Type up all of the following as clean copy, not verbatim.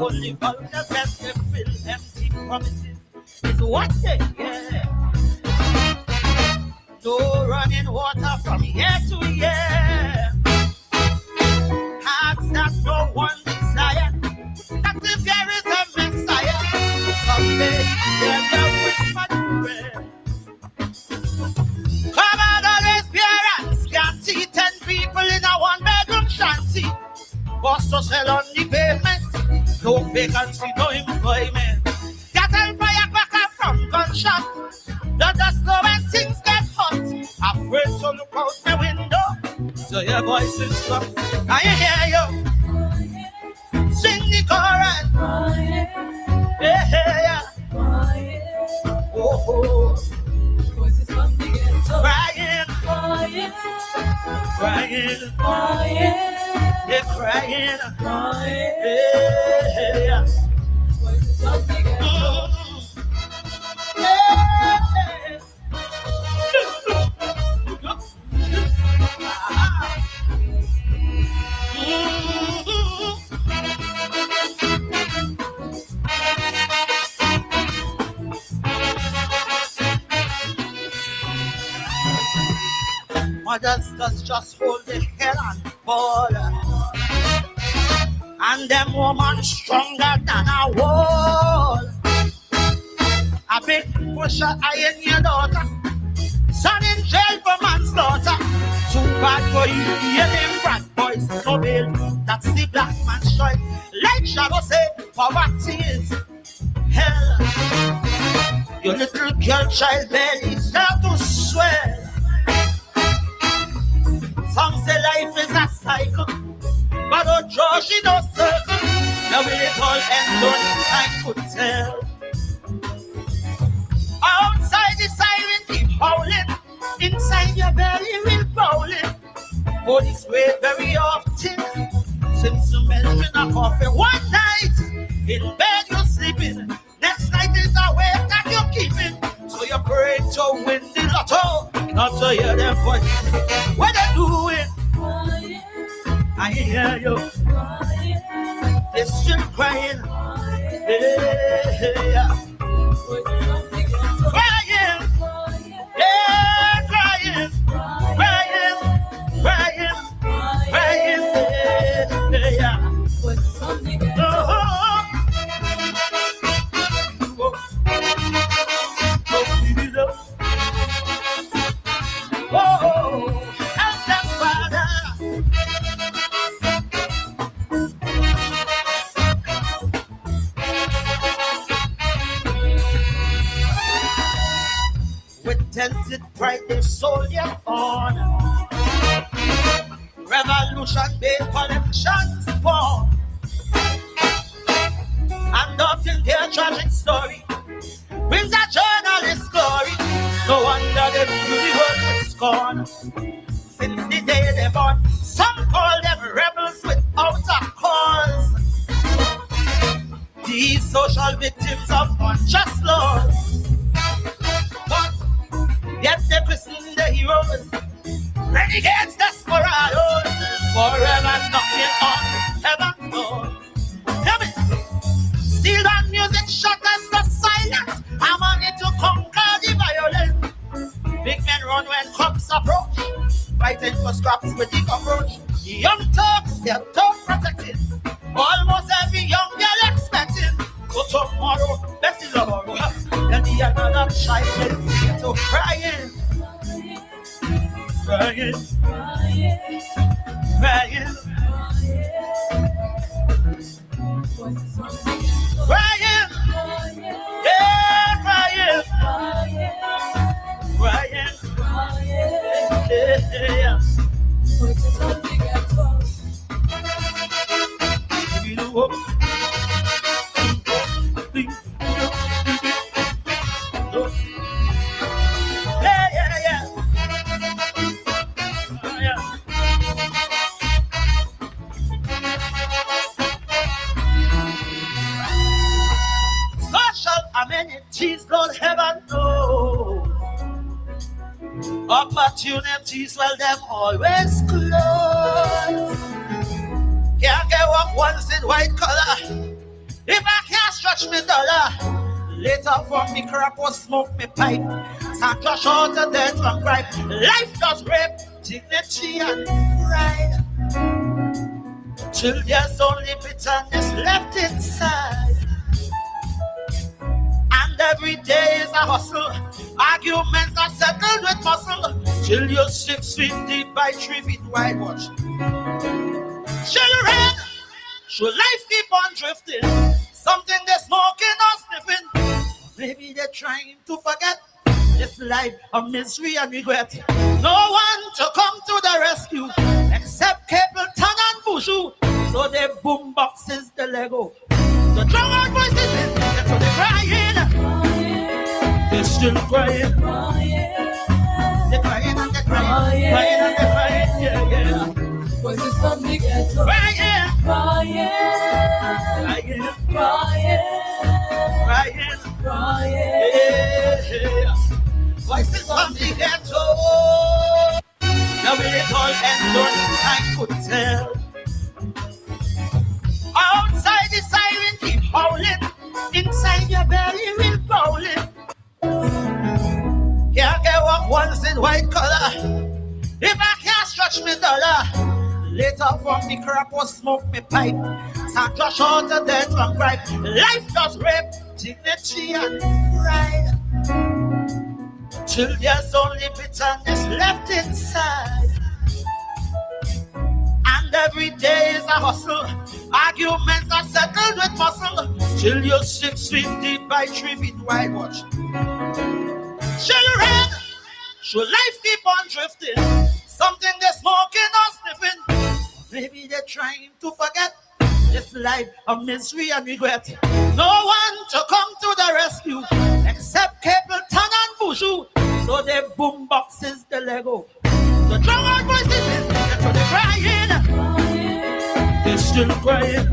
only vultures can fulfill empty promises is what they hear. No running water from year to year. Hearts that no one desire. That if there is a Messiah, someday there's a whisper to prayer. Come on, always parents can't see 10 people in a one-bedroom shanty. Boss to sell on the pavement. No vacancy, no employment. Get a firecracker from gunshot. Let us know when things get hot. Afraid to look out the window. So your voice is strong. I hear you. Sing the chorus. Yeah. Oh. Voices from the ghetto. Crying. They're crying. Yeah. Voices from the ghetto. Mothers just hold the head and ball. And them woman stronger than a wall. A big pusher iron your daughter. Son in jail for manslaughter. Too bad for you, hear them bad boys. No bail, that's the black man's choice. Like Shadow say, poverty is hell. Your little girl child belly start to swell. Some say life is a cycle, but don't draw she no circle. Now will it all end, only time could tell. Outside the siren keep howling, inside your belly will bowling. Oh, this way very often, since you mention a coffee. One night, in bed you're sleeping, next night is a wave that you're keeping. So you pray to win the lotto, not to hear them voice. What they doing? I hear you. They're still crying. Yeah. Crying. Yeah, crying. Yeah. Tented pride they sold their on. Revolution based collections born. And often their tragic story brings a journalist glory. No wonder they view the world with scorn. Since the day they born, some call them rebels without a cause. These social victims of unjust laws. Yet they christen the heroes, renegades, desperados, forever knocking on heaven's door. Hear me? Still on music shatters the silence. I'm on it to conquer the violence. Big men run when cops approach, fighting for scraps with the cockroach. Young thugs, they're tough protected. Almost every young girl expecting. Go tomorrow, best is tomorrow. Then the another child will to crying. Crying. Crying. Crying. Yeah, crying. Crying. Yeah. Give me the hope. Amenities, Lord heaven knows. Opportunities, well, them always close. Can't get walk once in white collar. If I can't stretch me dollar, later for me crap or smoke me pipe. Start rush out of death and gripe. Life does rape, dignity and pride. Till there's only bitterness left inside. And every day is a hustle. Arguments are settled with muscle. Till you're 6 feet deep by 3 feet wide. Watch. Children, should life keep on drifting? Something they're smoking or sniffing. Maybe they're trying to forget this life of misery and regret. No one to come to the rescue except Capleton and Bushu. So they boom boxes the Lego. The drum out voices in there, so they're crying. They're still crying. They're crying and they're crying. Crying and they're crying. Yeah, yeah. Voices from the ghetto. Crying. Crying. Crying. Crying. Crying. Crying. Yeah. Voices from the ghetto. Now will it all end on I could tell. Outside the siren keep howling. Inside your belly will growling. Can't get walk once in white color. If I can't stretch me dollar, later from me crap or smoke me pipe. Start rush out of death and gripe. Life does rape, dignity and pride. Till there's only bitterness left inside. And every day is a hustle. Arguments are settled with muscle. Till you're 6 feet deep by 3 feet wide. Watch. Children, should life keep on drifting? Something they're smoking or sniffing. Maybe they're trying to forget this life of misery and regret. No one to come to the rescue except Capleton and Bushu. So they boom boxes the Lego. The drum out voices in there, so they're crying. They're still crying.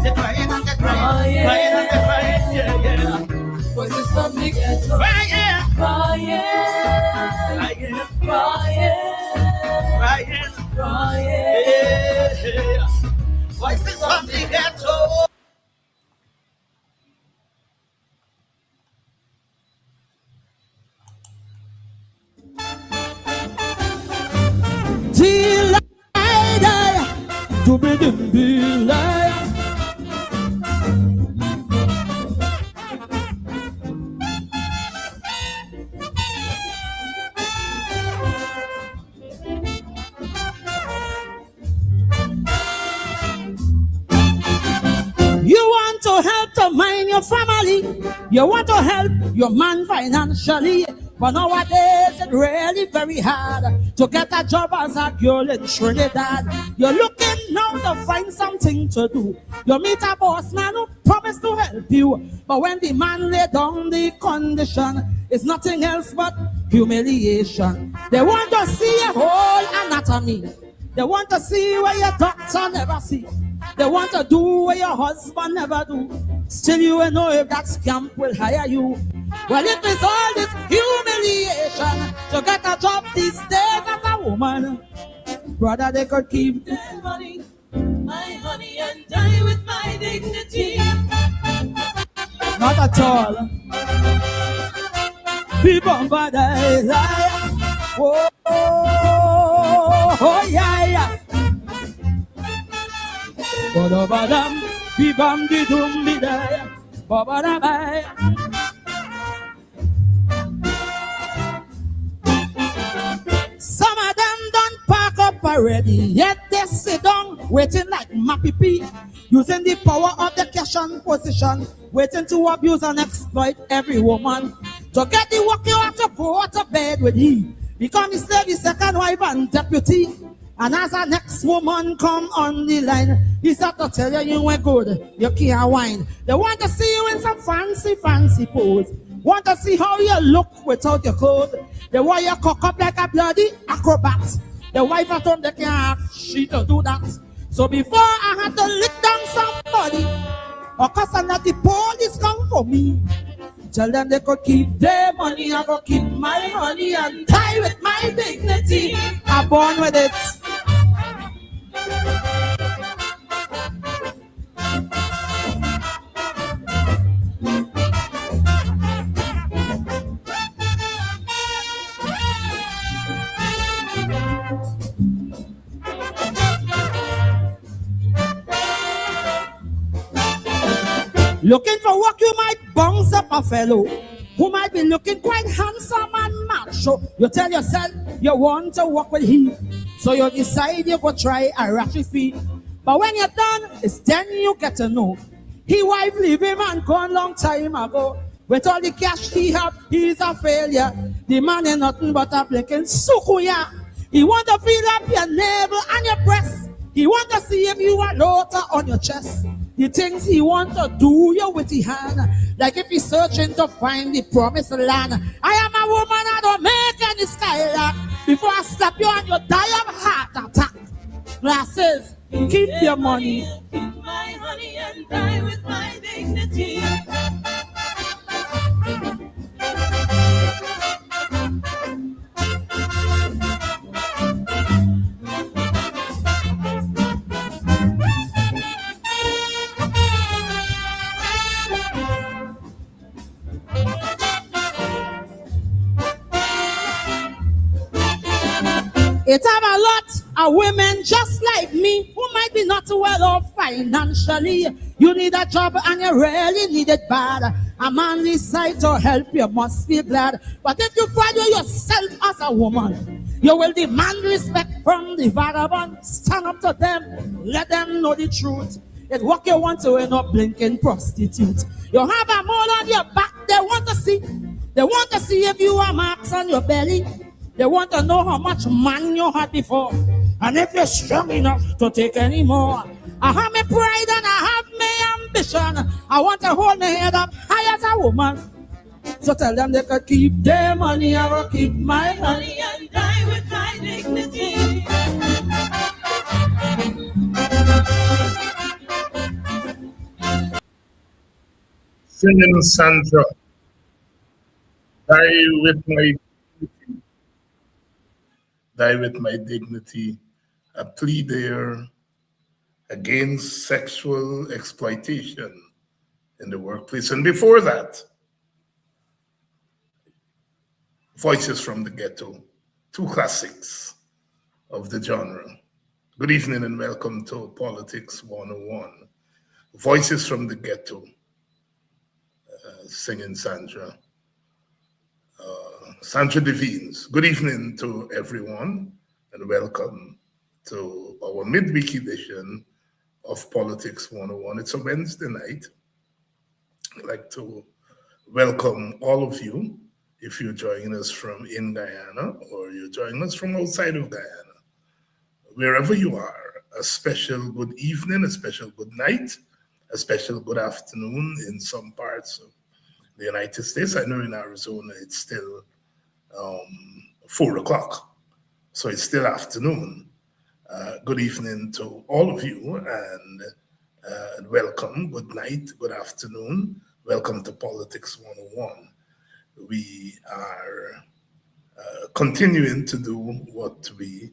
They're crying and they're crying. Crying and they're crying. Yeah, yeah. Voices from the ghetto. Crying. Crying. Crying. Crying. Crying. Crying. Yeah. Voices from the ghetto. Till I die, to be the liar. You want to help to mind your family. You want to help your man financially. But nowadays it's really very hard to get a job as a girl in Trinidad. You're looking now to find something to do. You meet a boss man who promised to help you. But when the man lay down the condition, it's nothing else but humiliation. They want to see your whole anatomy. They want to see where your doctor never see. They want to do what your husband never do. Still you will know if that scamp will hire you. Well, it is all this humiliation to get a job these days as a woman. Brother, they could keep Their money, my honey, and die with my dignity. not at all. People, but oh, oh, oh, yeah, yeah. Badam, bibam, didum, bidaya, babadamay. Some of them don't pack up already, yet they sit down, waiting like Mapipi, using the power of the cash and position, waiting to abuse and exploit every woman. To get the work you have to go to bed with he, become the slave, the second wife and deputy. And as the next woman come on the line, he start to tell you you ain't good, you can't whine. They want to see you in some fancy pose. Want to see how you look without your clothes. They want you cock up like a bloody acrobat. The wife at home, they can't ask she to do that. So before I had to lick down somebody, or cause the police come for me, tell them they could keep their money, I could keep my money and tie with my dignity. I'm born with it. Looking for work, you might bounce up a fellow who might be looking quite handsome and macho. You tell yourself you want to work with him, so you decide you go try a ratchy fee. But when you're done, it's then you get to know he wife leave him and gone long time ago. With all the cash he have, he's a failure. The man ain't nothing but a blinking sukuya. He want to feel up your navel and your breast. He want to see if you are lower on your chest. The things he want to do you with his hand, like if he's searching to find the promised land. I am a woman, I don't make any skylark. Before I slap you and you die of heart attack. Glasses, keep your money. Keep my honey and die with my dignity. It have a lot of women just like me who might be not well off financially. You need a job and you really need it bad. A manly side to help you must be glad. But if you value yourself as a woman, you will demand respect from the vagabond. Stand up to them, let them know the truth. It's what you want to end up blinking prostitute. You have a mole on your back, they want to see. They want to see if you have marks on your belly. They want to know how much man you had before, and if you're strong enough to take any more. I have my pride and I have my ambition. I want to hold my head up high as a woman. So tell them they could keep their money, I will keep my money. Honey and die with my dignity. Singing Sandra, die with my dignity. Die with my dignity. A plea there against sexual exploitation in the workplace. And before that, Voices from the Ghetto, two classics of the genre. Good evening and welcome to Politics 101. Voices from the Ghetto, singing Sandra. Sandra Devines. Good evening to everyone and welcome to our midweek edition of Politics 101. It's a Wednesday night. I'd like to welcome all of you if you're joining us from in Guyana or you're joining us from outside of Guyana. Wherever you are, a special good evening, a special good night, a special good afternoon in some parts of the United States. I know in Arizona it's still 4 o'clock, so it's still afternoon. Good evening to all of you and welcome. Good night, good afternoon. Welcome to Politics 101. We are continuing to do what we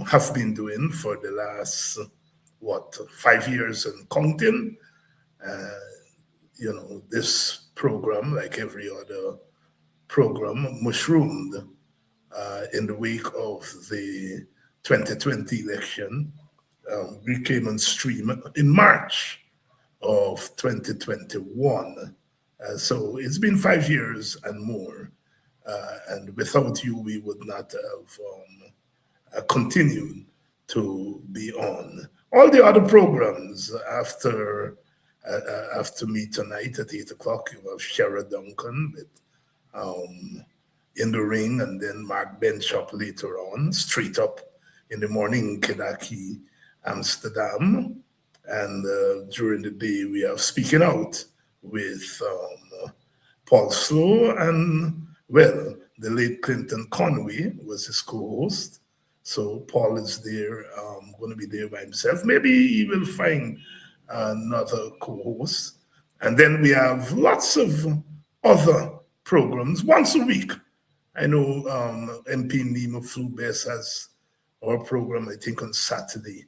have been doing for the last, 5 years and counting. This program, like every other program, mushroomed in the wake of the 2020 election. We came on stream in March of 2021. So it's been 5 years and more. And without you, we would not have continued to be on. All the other programs after me tonight at 8 o'clock, you have Shara Duncan with In the Ring, and then Mark Benchop later on, Straight Up in the morning, Kedaki, Amsterdam. And during the day, we have Speaking Out with Paul Slow, and, well, the late Clinton Conway was his co-host. So Paul is there, going to be there by himself. Maybe he will find another co-host. And then we have lots of other programs once a week. I know MP Nima Flubes has our program, I think, on Saturday.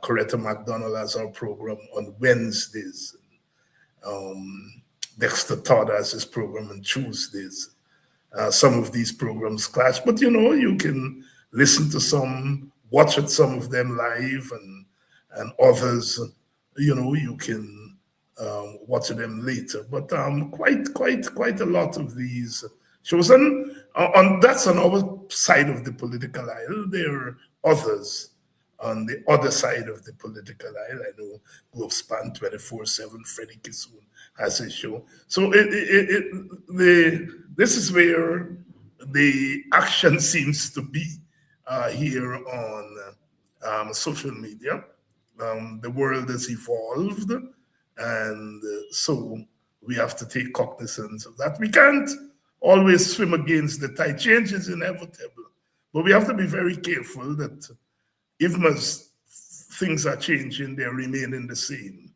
Coretta McDonald has our program on Wednesdays. Dexter Todd has his program on Tuesdays. Some of these programs clash, but you can listen to some, watch at some of them live, and others you can watch them later. But quite a lot of these shows, and that's on our side of the political aisle. There are others on the other side of the political aisle. I know GlobeSpan 24/7, Freddie Kissoon has a show. So this is where the action seems to be here on social media. The world has evolved, and so we have to take cognizance of that. We can't always swim against the tide. Change is inevitable, but we have to be very careful that even as things are changing, they're remaining the same.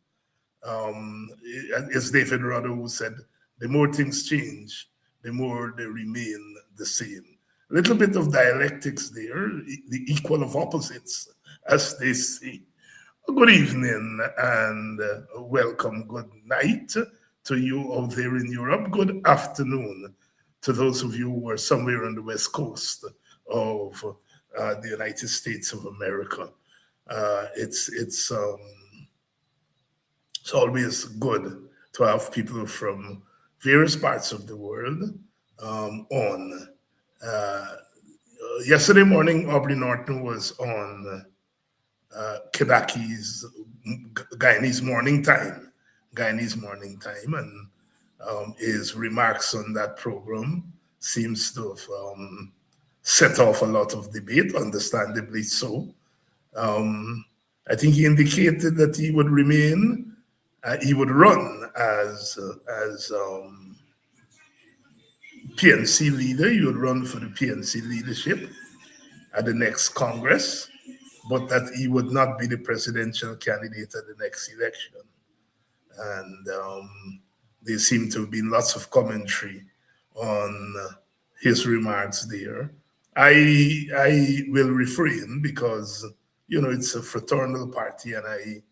As David Rudder said, the more things change, the more they remain the same. A little bit of dialectics there, the equal of opposites, as they say. Good evening and welcome. Good night to you out there in Europe. Good afternoon to those of you who are somewhere on the west coast of the United States of America. It's always good to have people from various parts of the world on. Yesterday morning, Aubrey Norton was on Kedaki's Guyanese Morning Time, and his remarks on that program seems to have set off a lot of debate, understandably so. I think he indicated that he would remain, he would run as PNC leader. He would run for the PNC leadership at the next Congress, but that he would not be the presidential candidate at the next election. And there seemed to have been lots of commentary on his remarks there. I will refrain because, it's a fraternal party, and I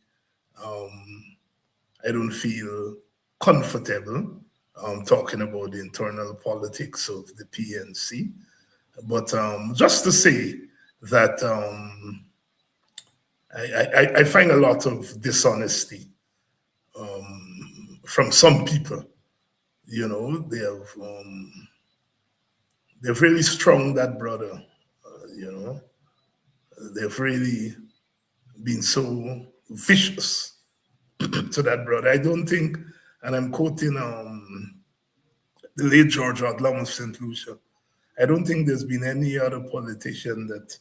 don't feel comfortable talking about the internal politics of the PNC. But just to say that I find a lot of dishonesty from some people. They've really strung that brother. They've really been so vicious to that brother. I don't think, and I'm quoting the late George Odlum of St. Lucia, I don't think there's been any other politician that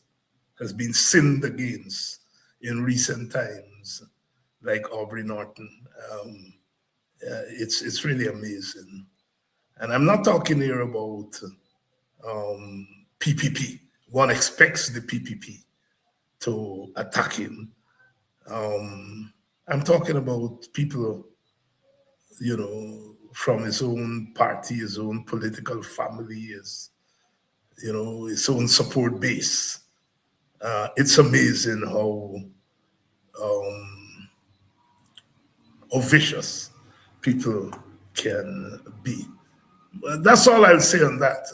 has been sinned against in recent times like Aubrey Norton. It's really amazing. And I'm not talking here about PPP. One expects the PPP to attack him. I'm talking about people, from his own party, his own political family, his own support base. It's amazing how vicious people can be. But that's all I'll say on that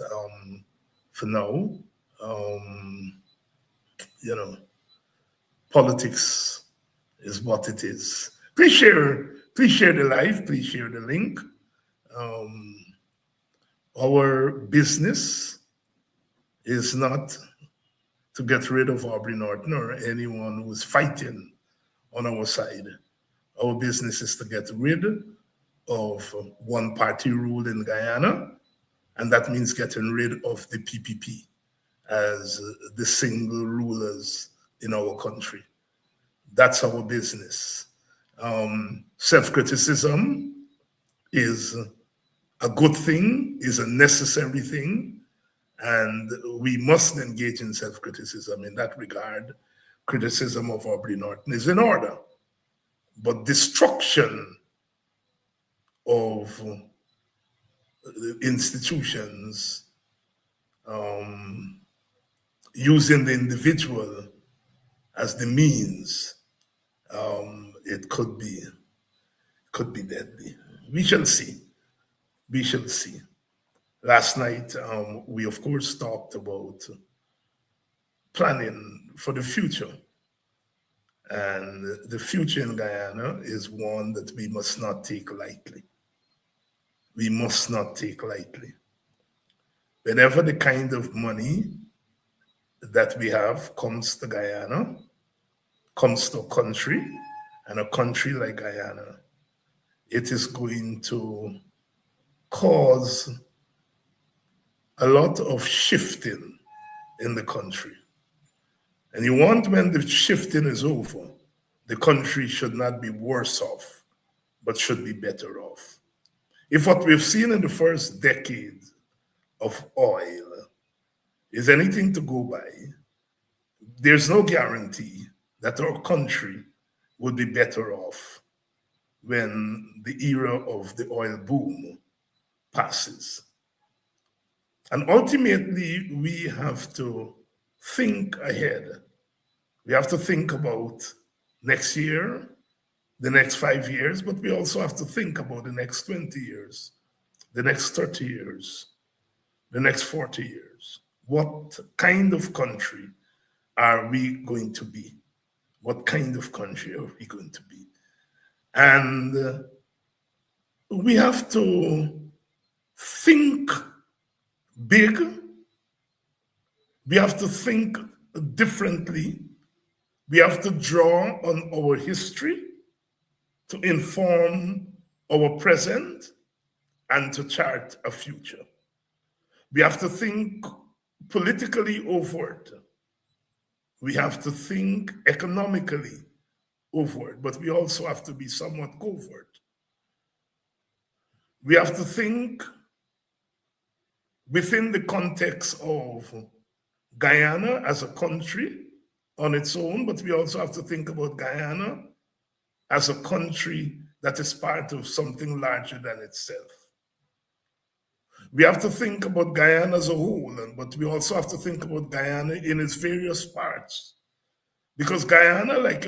for now. Politics is what it is. Please share the live, please share the link. Our business is not to get rid of Aubrey Norton or anyone who is fighting on our side. Our business is to get rid of one-party rule in Guyana, and that means getting rid of the PPP as the single rulers in our country. That's our business. Self-criticism is a good thing, is a necessary thing, and we must engage in self-criticism. In that regard, criticism of Aubrey Norton is in order. But destruction of institutions, using the individual as the means, it could be deadly. We shall see. We shall see. Last night, we of course talked about planning for the future. And the future in Guyana is one that we must not take lightly. We must not take lightly. Whenever the kind of money that we have comes to Guyana, comes to a country, and a country like Guyana, it is going to cause a lot of shifting in the country. And you want, when the shifting is over, the country should not be worse off, but should be better off. If what we've seen in the first decade of oil is anything to go by, there's no guarantee that our country would be better off when the era of the oil boom passes. And ultimately, we have to think ahead. We have to think about next year, the next 5 years, but we also have to think about the next 20 years, the next 30 years, the next 40 years. What kind of country are we going to be? What kind of country are we going to be? And we have to think big. We have to think differently. We have to draw on our history to inform our present and to chart a future. We have to think politically overt. We have to think economically overt, but we also have to be somewhat covert. We have to think within the context of Guyana as a country on its own, but we also have to think about Guyana as a country that is part of something larger than itself. We have to think about Guyana as a whole, but we also have to think about Guyana in its various parts. Because Guyana, like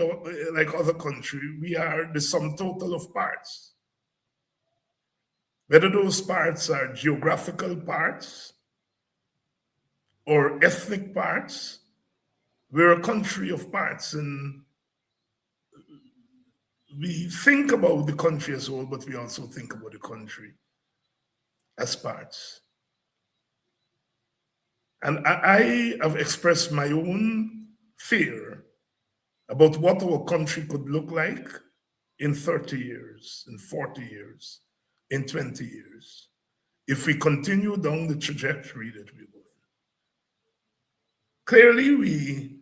other countries, we are the sum total of parts. Whether those parts are geographical parts or ethnic parts, we're a country of parts, and we think about the country as a whole, but we also think about the country as parts. And I have expressed my own fear about what our country could look like in 30 years, in 40 years, in 20 years, if we continue down the trajectory that we're going. Clearly,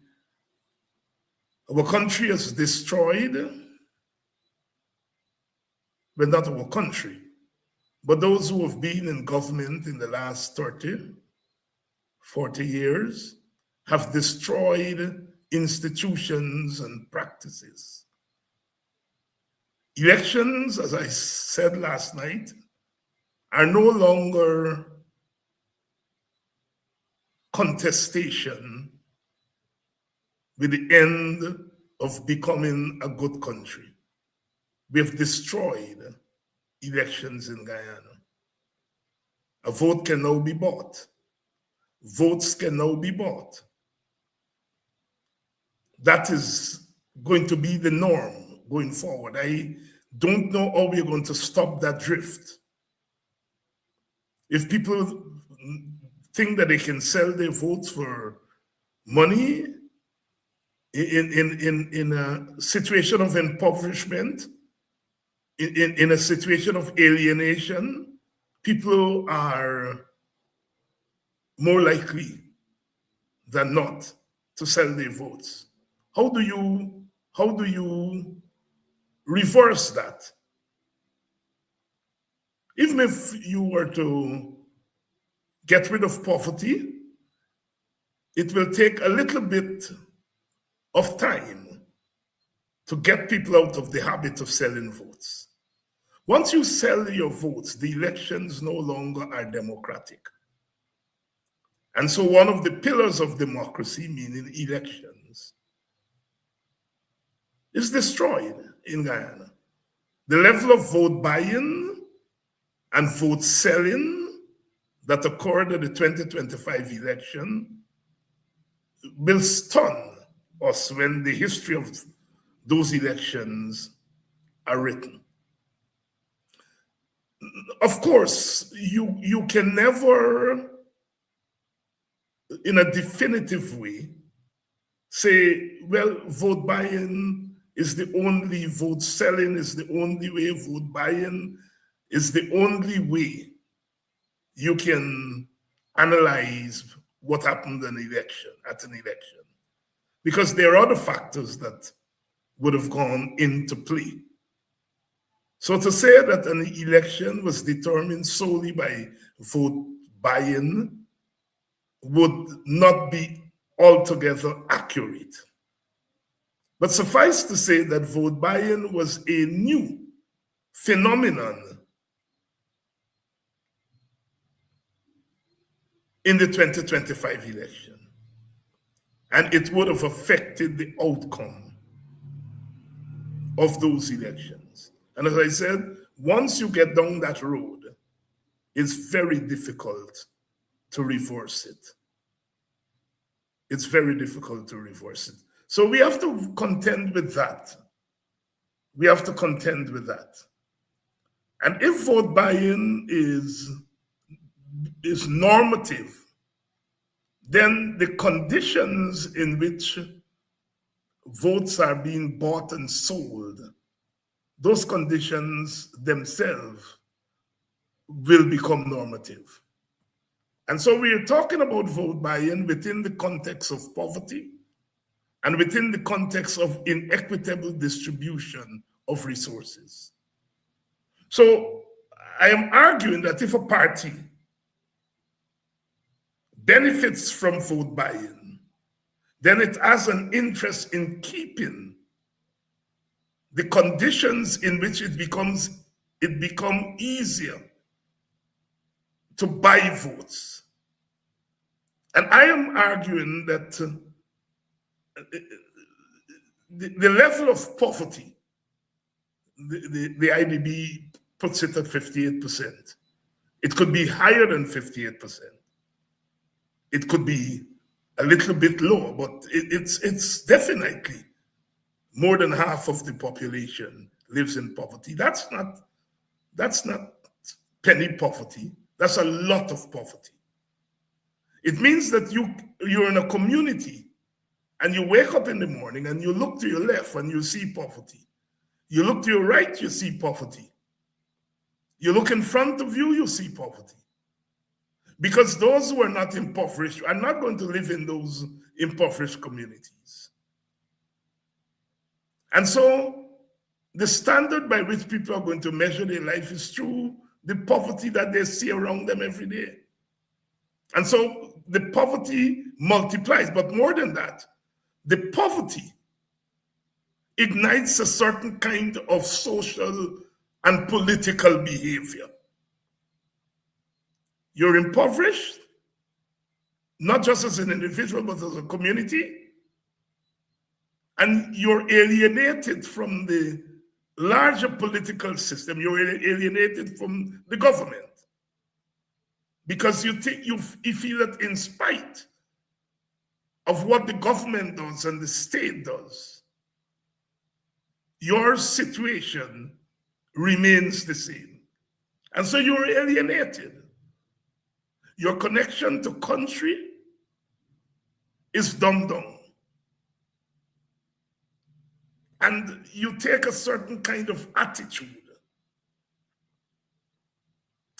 our country is destroyed, but not our country, but those who have been in government in the last 30, 40 years have destroyed institutions and practices. Elections, as I said last night, are no longer contestation with the end of becoming a good country. We have destroyed elections in Guyana. A vote can now be bought. Votes can now be bought. That is going to be the norm going forward. I don't know how we're going to stop that drift. If people think that they can sell their votes for money in a situation of impoverishment, in a situation of alienation, people are more likely than not to sell their votes. How do you reverse that? Even if you were to get rid of poverty, it will take a little bit of time to get people out of the habit of selling votes. Once you sell your votes, the elections no longer are democratic. And so one of the pillars of democracy, meaning elections, is destroyed in Guyana. The level of vote buying and vote selling that occurred at the 2025 election will stun us when the history of those elections are written. Of course, you can never, in a definitive way, say, well, vote buying is the only, vote selling is the only way, vote buying is the only way you can analyze what happened at an election. Because there are other factors that would have gone into play. So to say that an election was determined solely by vote buying would not be altogether accurate. But suffice to say that vote buying was a new phenomenon in the 2025 election, and it would have affected the outcome of those elections. And as I said, once you get down that road, it's very difficult to reverse it. It's very difficult to reverse it. So we have to contend with that. We have to contend with that. And if vote buying is normative, then the conditions in which votes are being bought and sold, those conditions themselves will become normative. And so we are talking about vote buying within the context of poverty and within the context of inequitable distribution of resources. So I am arguing that if a party benefits from vote buying, then it has an interest in keeping the conditions in which it becomes easier to buy votes. And I am arguing that the level of poverty, the IDB puts it at 58%. It could be higher than 58%. It could be a little bit lower, but it's definitely more than half of the population lives in poverty. That's not penny poverty. That's a lot of poverty. It means that you're in a community and you wake up in the morning and you look to your left and you see poverty. You look to your right, you see poverty. You look in front of you, you see poverty. Because those who are not impoverished are not going to live in those impoverished communities. And so the standard by which people are going to measure their life is through the poverty that they see around them every day. And so the poverty multiplies, but more than that, the poverty ignites a certain kind of social and political behavior. You're impoverished, not just as an individual, but as a community. And you're alienated from the larger political system. You're alienated from the government. Because you feel that in spite of what the government does and the state does, your situation remains the same. And so you're alienated. Your connection to country is dumbed down. And you take a certain kind of attitude.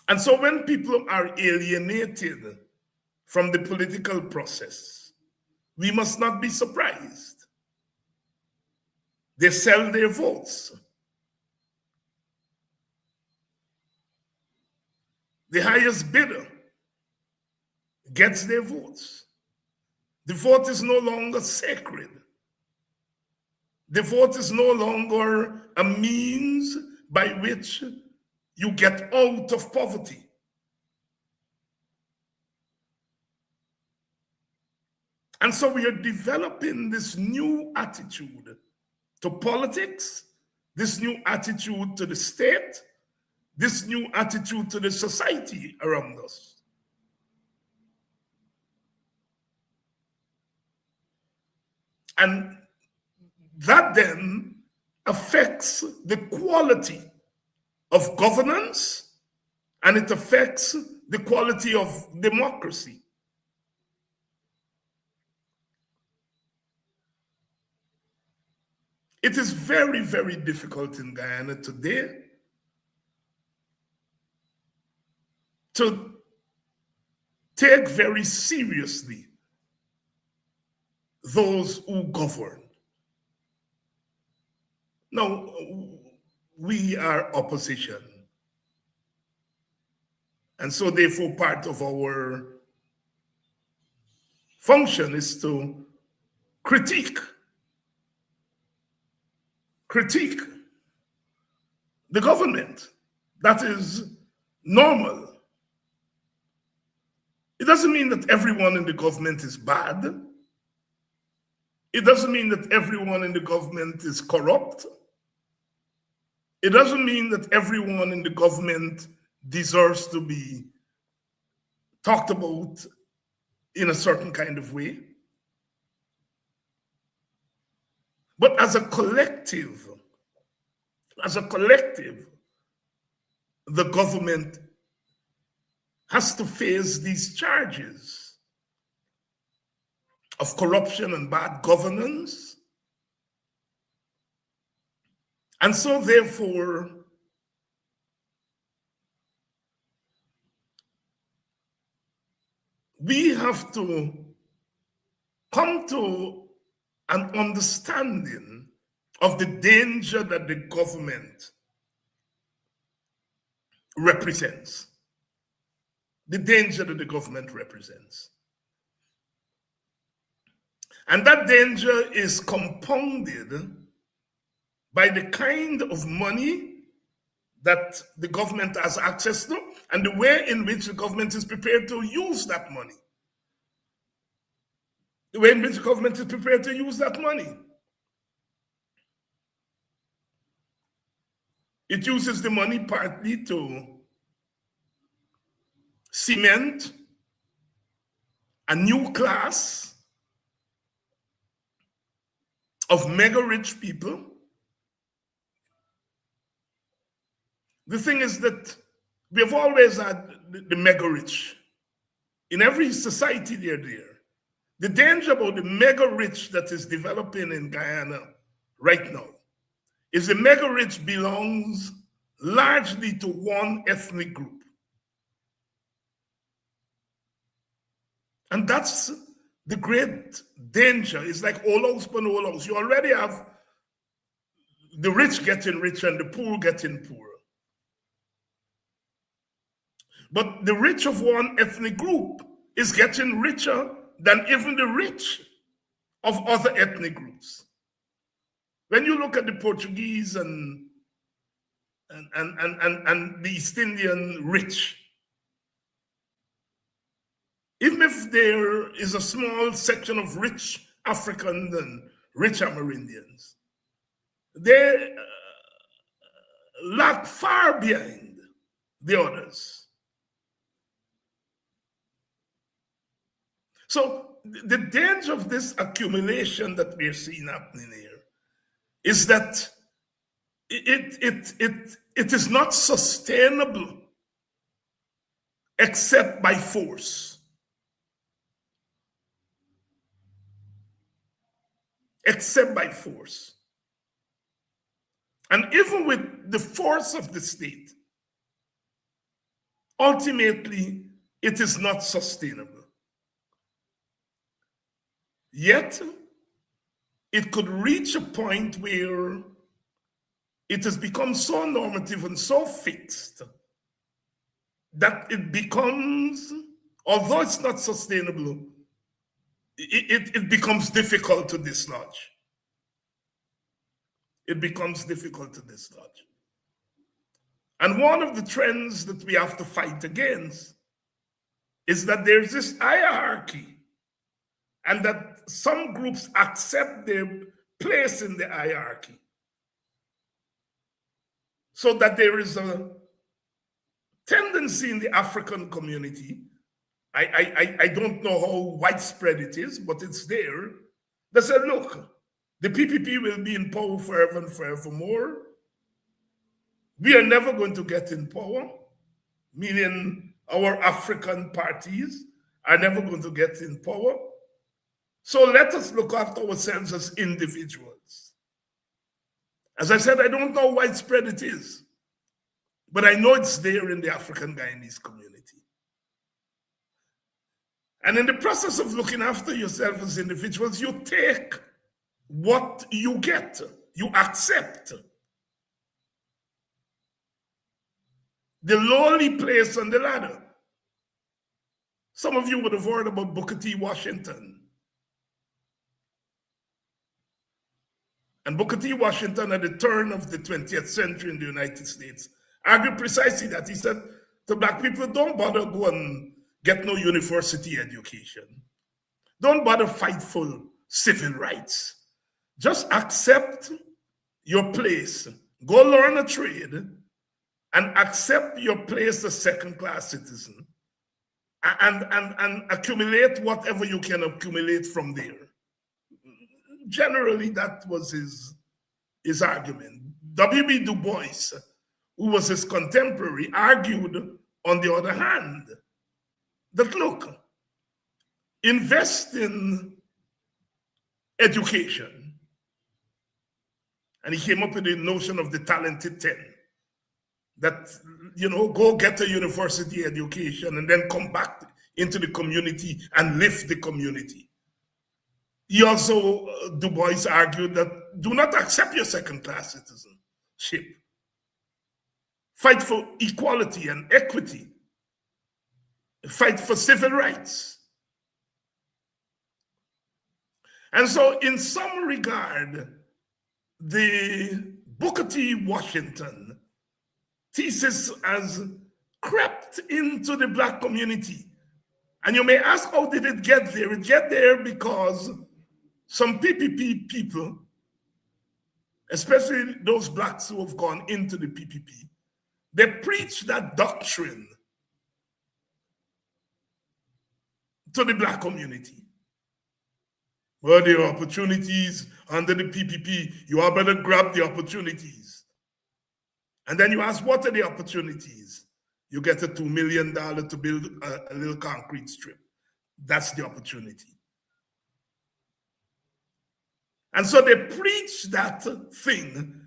And so when people are alienated from the political process, we must not be surprised. They sell their votes. The highest bidder gets their votes. The vote is no longer sacred. The vote is no longer a means by which you get out of poverty. And so we are developing this new attitude to politics, this new attitude to the state, this new attitude to the society around us. And that then affects the quality of governance, and it affects the quality of democracy. It is very, very difficult in Guyana today to take very seriously those who govern. Now, we are opposition. And so therefore part of our function is to critique the government. That is normal. It doesn't mean that everyone in the government is bad. It doesn't mean that everyone in the government is corrupt. It doesn't mean that everyone in the government deserves to be talked about in a certain kind of way. But as a collective, the government has to face these charges of corruption and bad governance. And so therefore, we have to come to an understanding of the danger that the government represents. The danger that the government represents. And that danger is compounded by the kind of money that the government has access to and the way in which the government is prepared to use that money. The way in which the government is prepared to use that money. It uses the money partly to cement a new class of mega rich people. The thing is that we have always had the mega rich. In every society they're there. The danger about the mega rich that is developing in Guyana right now is the mega rich belongs largely to one ethnic group. And that's the great danger. It's like all house upon all house. You already have the rich getting richer and the poor getting poorer. But the rich of one ethnic group is getting richer than even the rich of other ethnic groups. When you look at the Portuguese and the East Indian rich, even if there is a small section of rich Africans and rich Amerindians, they lag far behind the others. So the danger of this accumulation that we're seeing happening here is that it is not sustainable except by force. Except by force. And even with the force of the state, ultimately, it is not sustainable. Yet, it could reach a point where it has become so normative and so fixed that it becomes, although it's not sustainable, it becomes difficult to dislodge. It becomes difficult to dislodge. And one of the trends that we have to fight against is that there's this hierarchy, and that some groups accept their place in the hierarchy. So that there is a tendency in the African community, I don't know how widespread it is, but it's there. They say, look, the PPP will be in power forever and forevermore. We are never going to get in power, meaning our African parties are never going to get in power. So let us look after ourselves as individuals. As I said, I don't know how widespread it is, but I know it's there in the African Guyanese community. And in the process of looking after yourself as individuals, you take what you get, you accept the lowly place on the ladder. Some of you would have heard about Booker T. Washington. And Booker T. Washington, at the turn of the 20th century in the United States, argued precisely that. He said to Black people, don't bother go and get no university education. Don't bother fight for civil rights. Just accept your place. Go learn a trade and accept your place as second-class citizen and accumulate whatever you can accumulate from there. Generally, that was his argument. W.B. Du Bois, who was his contemporary, argued, on the other hand, that look, invest in education. And he came up with the notion of the talented 10. That, go get a university education and then come back into the community and lift the community. He also, Du Bois argued that do not accept your second-class citizenship. Fight for equality and equity. Fight for civil rights. And so in some regard, the Booker T. Washington thesis has crept into the Black community. And you may ask, how did it get there? It get there because some PPP people, especially those Blacks who have gone into the PPP, they preach that doctrine to the Black community. Well, there are opportunities under the PPP. You are better grab the opportunities. And then you ask, what are the opportunities? You get a $2 million to build a little concrete strip. That's the opportunity. And so they preach that thing.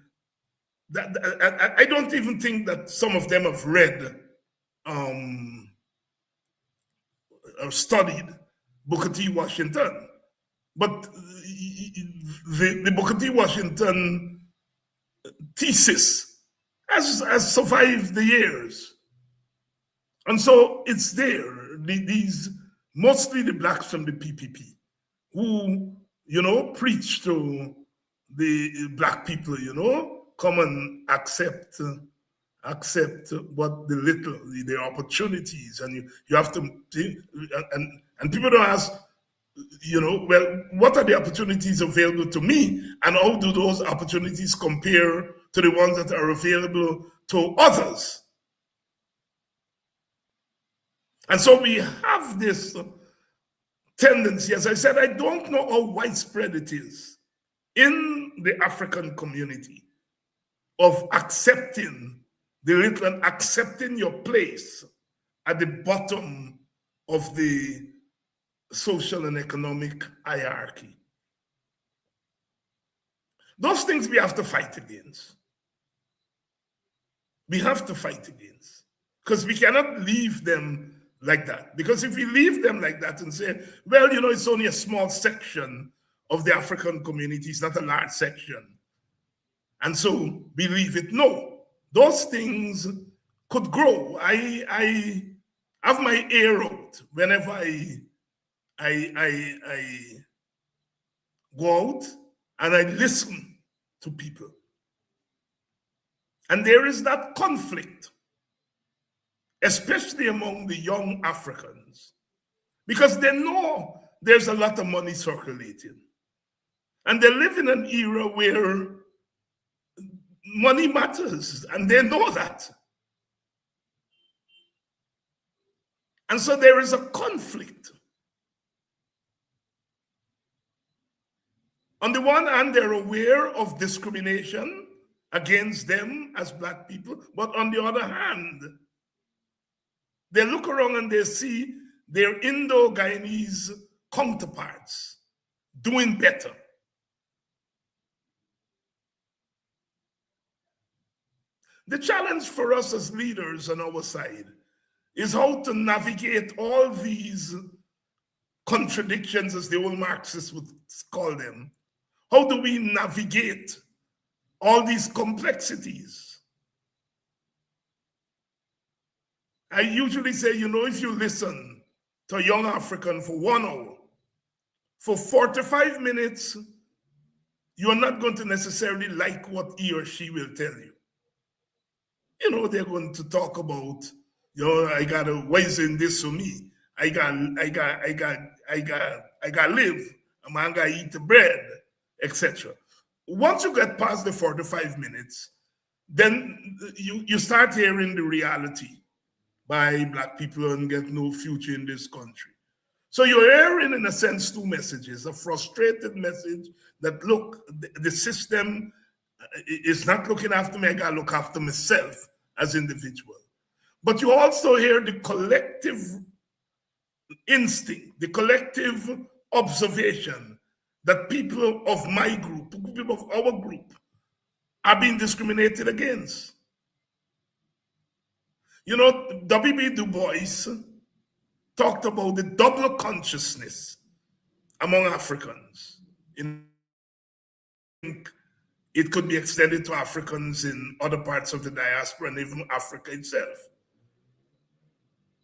That I don't even think that some of them have read or studied Booker T. Washington. But the Booker T. Washington thesis has survived the years. And so it's there. These, mostly the Blacks from the PPP, who, preach to the Black people, come and accept what the opportunities, and you have to, and people don't ask, well, what are the opportunities available to me, and how do those opportunities compare to the ones that are available to others? And so we have this tendency, as I said, I don't know how widespread it is in the African community of accepting the little and accepting your place at the bottom of the social and economic hierarchy. Those things we have to fight against. We have to fight against, because we cannot leave them like that. Because if we leave them like that and say, well, it's only a small section of the African community, it's not a large section, and so we leave it. No, those things could grow. I have my ear out whenever I go out and I listen to people. And there is that conflict, especially among the young Africans, because they know there's a lot of money circulating. And they live in an era where money matters, and they know that. And so there is a conflict. On the one hand, they're aware of discrimination against them as black people, but on the other hand, they look around and they see their Indo-Guyanese counterparts doing better. The challenge for us as leaders on our side is how to navigate all these contradictions, as the old Marxists would call them. How do we navigate all these complexities? I usually say, if you listen to a young African for 1 hour, for 45 minutes, you're not going to necessarily like what he or she will tell you. They're going to talk about, I gotta, why is in this for me? I got live, I'm gonna eat the bread, etc. Once you get past the 45 minutes, then you start hearing the reality by black people and get no future in this country. So you're hearing, in a sense, two messages: a frustrated message that, look, the system is not looking after me, I gotta look after myself as individual. But you also hear the collective instinct, the collective observation that people of my group, people of our group, are being discriminated against. W.B. Du Bois talked about the double consciousness among Africans. It could be extended to Africans in other parts of the diaspora and even Africa itself.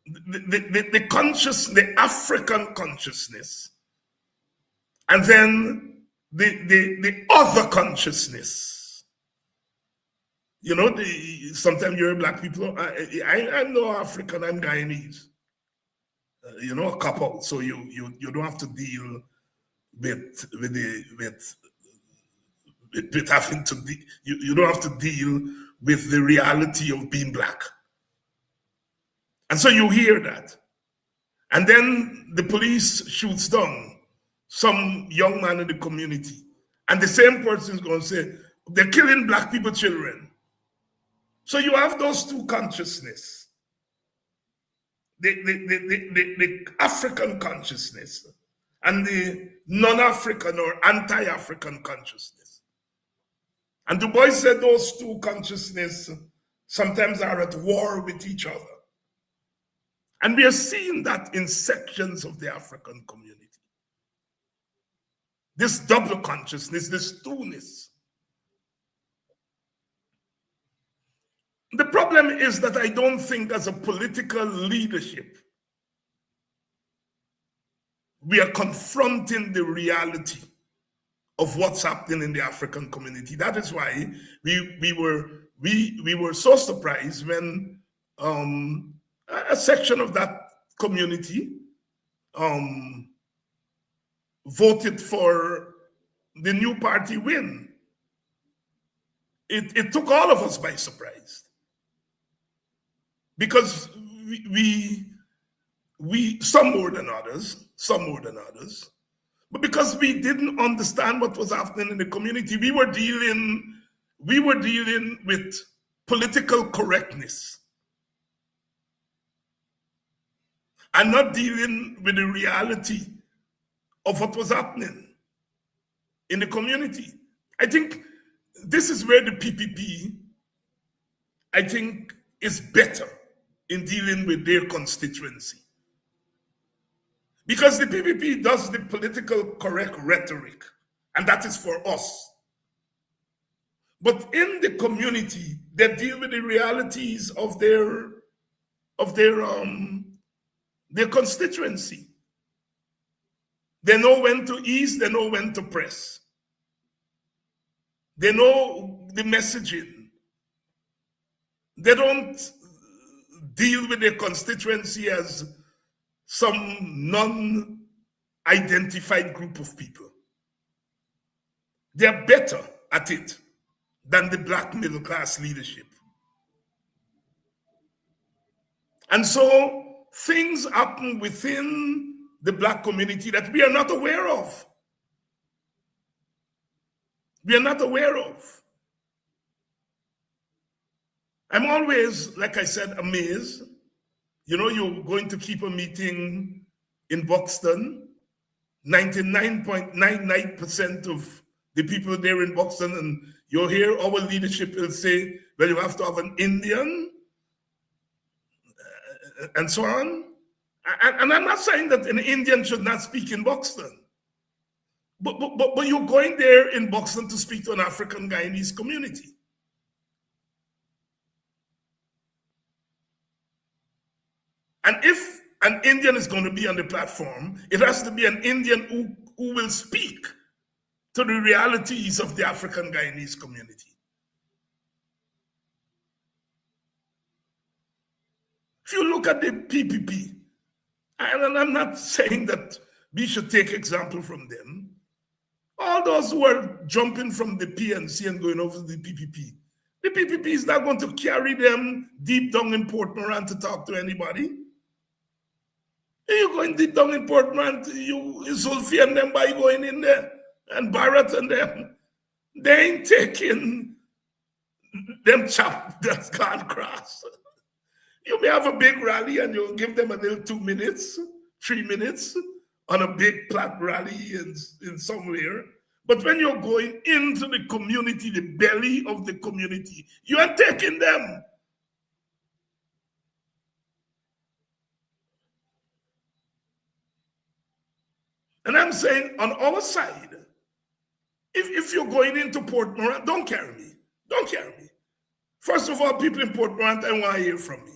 The African consciousness, and then the other consciousness. Sometimes you're black people. I'm no African. I'm Guyanese. A couple. So you don't have to deal with having to. You don't have to deal with the reality of being black. And so you hear that. And then the police shoots down some young man in the community. And the same person is going to say, they're killing black people, children. So you have those two consciousness. The African consciousness and the non-African or anti-African consciousness. And Du Bois said those two consciousness sometimes are at war with each other. And we are seeing that in sections of the African community. This double consciousness, this two-ness. The problem is that I don't think as a political leadership, we are confronting the reality of what's happening in the African community. That is why we were so surprised when a section of that community voted for the new party win. It took all of us by surprise. Because we some more than others, but because we didn't understand what was happening in the community, we were dealing with political correctness and not dealing with the reality of what was happening in the community. I think this is where the PPP, is better in dealing with their constituency. Because the PPP does the political correct rhetoric, and that is for us. But in the community, they deal with the realities of their constituency. They know when to ease, they know when to press. They know the messaging. They don't deal with their constituency as some non-identified group of people. They're better at it than the black middle class leadership. And so things happen within the black community that we are not aware of. we are not aware of. I'm always, like I said, amazed. You know, you're going to keep a meeting in Buxton, 99.99% of the people there in Buxton, and you'll hear our leadership will say, well, you have to have an Indian, and so on. And I'm not saying that an Indian should not speak in Buxton, but you're going there in Buxton to speak to an African Guyanese community. And if an Indian is going to be on the platform, it has to be an Indian who will speak to the realities of the African Guyanese community. If you look at the PPP, and I'm not saying that we should take example from them, all those who are jumping from the PNC and going over to the PPP is not going to carry them deep down in Port Moran to talk to anybody. You're going deep down in Port Moran, you Zulfi and them by going in there, and Barrett and them, they ain't taking them chap that's gone cross. You may have a big rally and you'll give them a little 2 minutes, 3 minutes on a big plat rally in somewhere. But when you're going into the community, the belly of the community, you are taking them. And I'm saying on our side, if you're going into Port Moran, don't carry me. Don't carry me. First of all, people in Port Moran don't want to hear from me.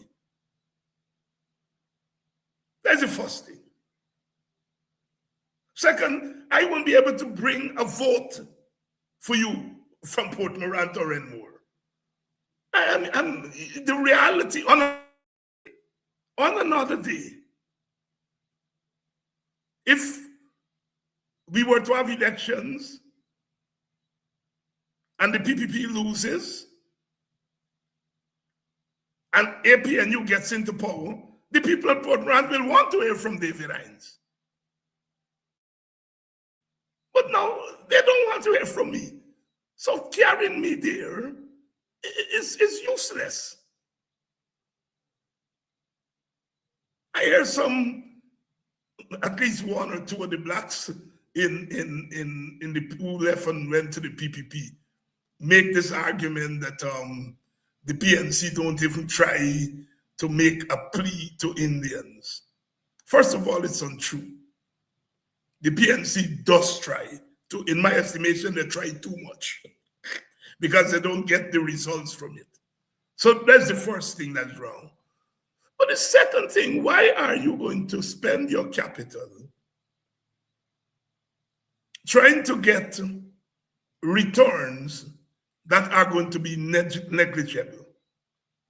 That's the first thing. Second, I won't be able to bring a vote for you from Port Moran to Renmore. And the reality, on another day, if we were to have elections and the PPP loses and APNU gets into power, the people of Port Moran will want to hear from David Hines. But now they don't want to hear from me. So carrying me there is useless. I hear at least one or two of the blacks in the who left and went to the PPP make this argument that the PNC don't even try to make a plea to Indians. First of all, it's untrue. The PNC does try to, in my estimation, they try too much because they don't get the results from it. So that's the first thing that's wrong. But the second thing, why are you going to spend your capital trying to get returns that are going to be negligible?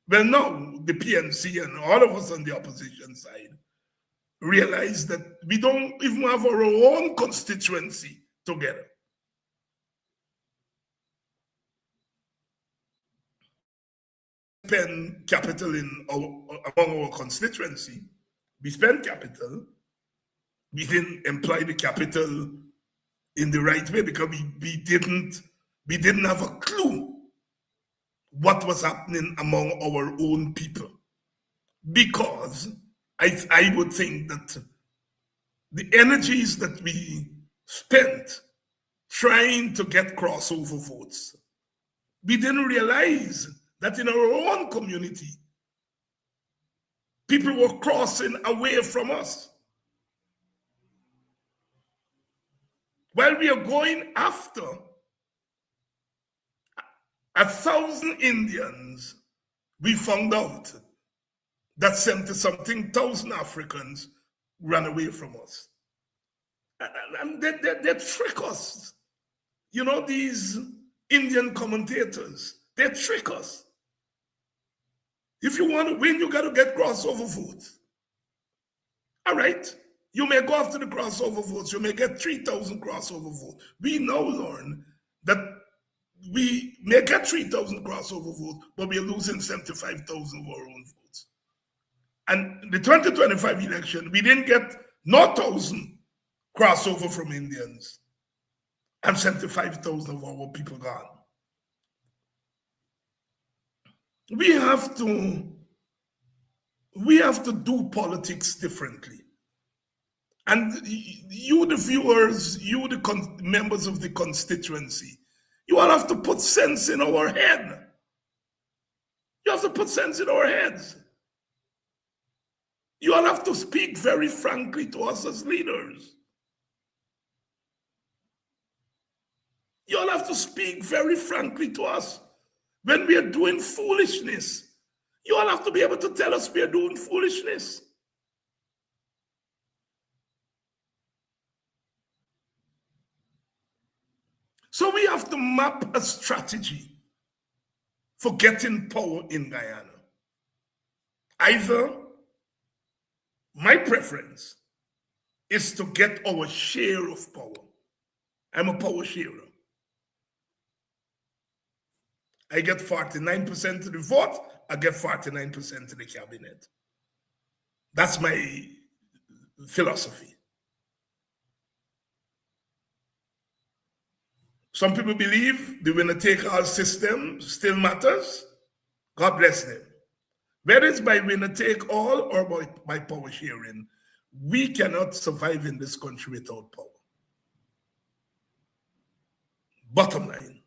Well, now the PNC and all of us on the opposition side realize that we don't even have our own constituency together. Spend capital among our constituency. We spend capital. We didn't employ the capital in the right way because we didn't have a clue what was happening among our own people. Because I would think that the energies that we spent trying to get crossover votes, we didn't realize that in our own community, people were crossing away from us. While we are going after 1,000 Indians, we found out that 70-something thousand Africans ran away from us. And they trick us. You know, these Indian commentators, they trick us. If you want to win, you got to get crossover votes. All right. You may go after the crossover votes. You may get 3,000 crossover votes. We now learn that we may get 3,000 crossover votes, but we're losing 75,000 of our own votes. And the 2025 election, we didn't get no 1,000 crossover from Indians. and 75,000 of our people gone. We have to do politics differently. And you, the viewers, you, the members of the constituency, you all have to put sense in our head. You have to put sense in our heads. You all have to speak very frankly to us as leaders. You all have to speak very frankly to us when we are doing foolishness. You all have to be able to tell us we are doing foolishness. So we have to map a strategy for getting power in Guyana. Either my preference is to get our share of power. I'm a power sharer. I get 49% of the vote, I get 49% of the cabinet. That's my philosophy. Some people believe the winner-take-all system still matters. God bless them. Whether it's by winner-take-all or by power sharing, we cannot survive in this country without power. Bottom line,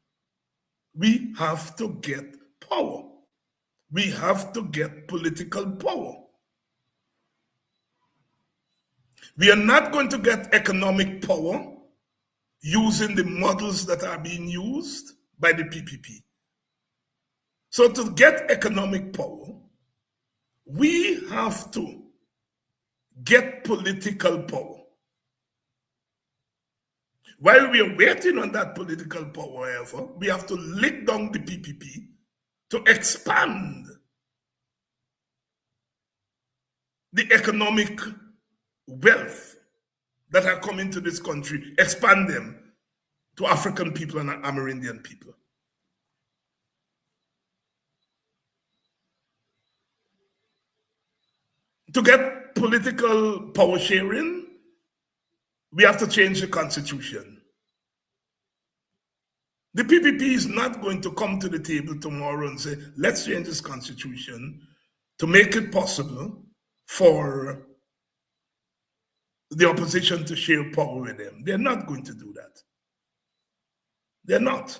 we have to get power. We have to get political power. We are not going to get economic power using the models that are being used by the PPP. So to get economic power, we have to get political power. While we are waiting on that political power, however, we have to lick down the PPP to expand the economic wealth that are coming to this country, expand them to African people and Amerindian people. To get political power sharing, we have to change the constitution. The PPP is not going to come to the table tomorrow and say, let's change this constitution to make it possible for the opposition to share power with them. They're not going to do that. They're not.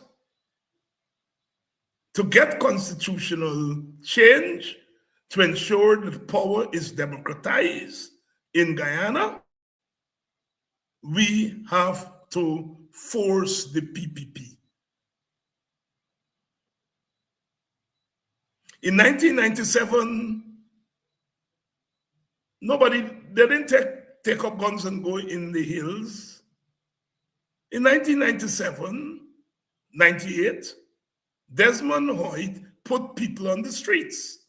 To get constitutional change, to ensure that power is democratized in Guyana, we have to force the PPP. In 1997, they didn't take up guns and go in the hills. In 1997, 98, Desmond Hoyt put people on the streets.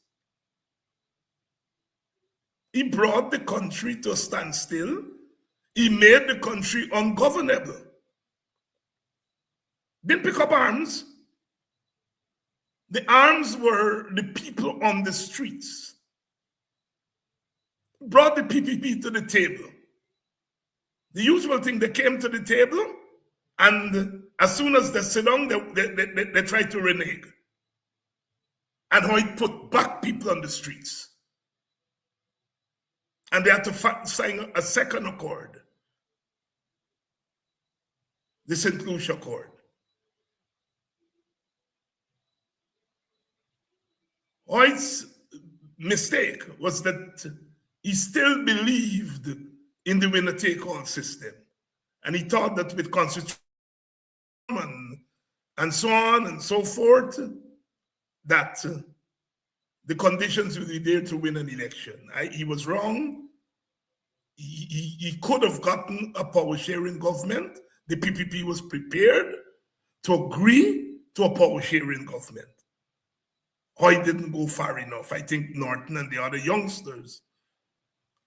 He brought the country to a standstill. He made the country ungovernable. Didn't pick up arms. The arms were the people on the streets. Brought the PPP to the table. The usual thing, they came to the table, and as soon as they sit down, they try to renege. And Hoyt put back people on the streets. And they had to sign a second accord, the St. Lucia Accord. Hoyt's mistake was that he still believed in the winner-take-all system. And he thought that with constitution and so on and so forth, that the conditions would be there to win an election. He was wrong. He could have gotten a power-sharing government. The PPP was prepared to agree to a power-sharing government. Hoyt didn't go far enough. I think Norton and the other youngsters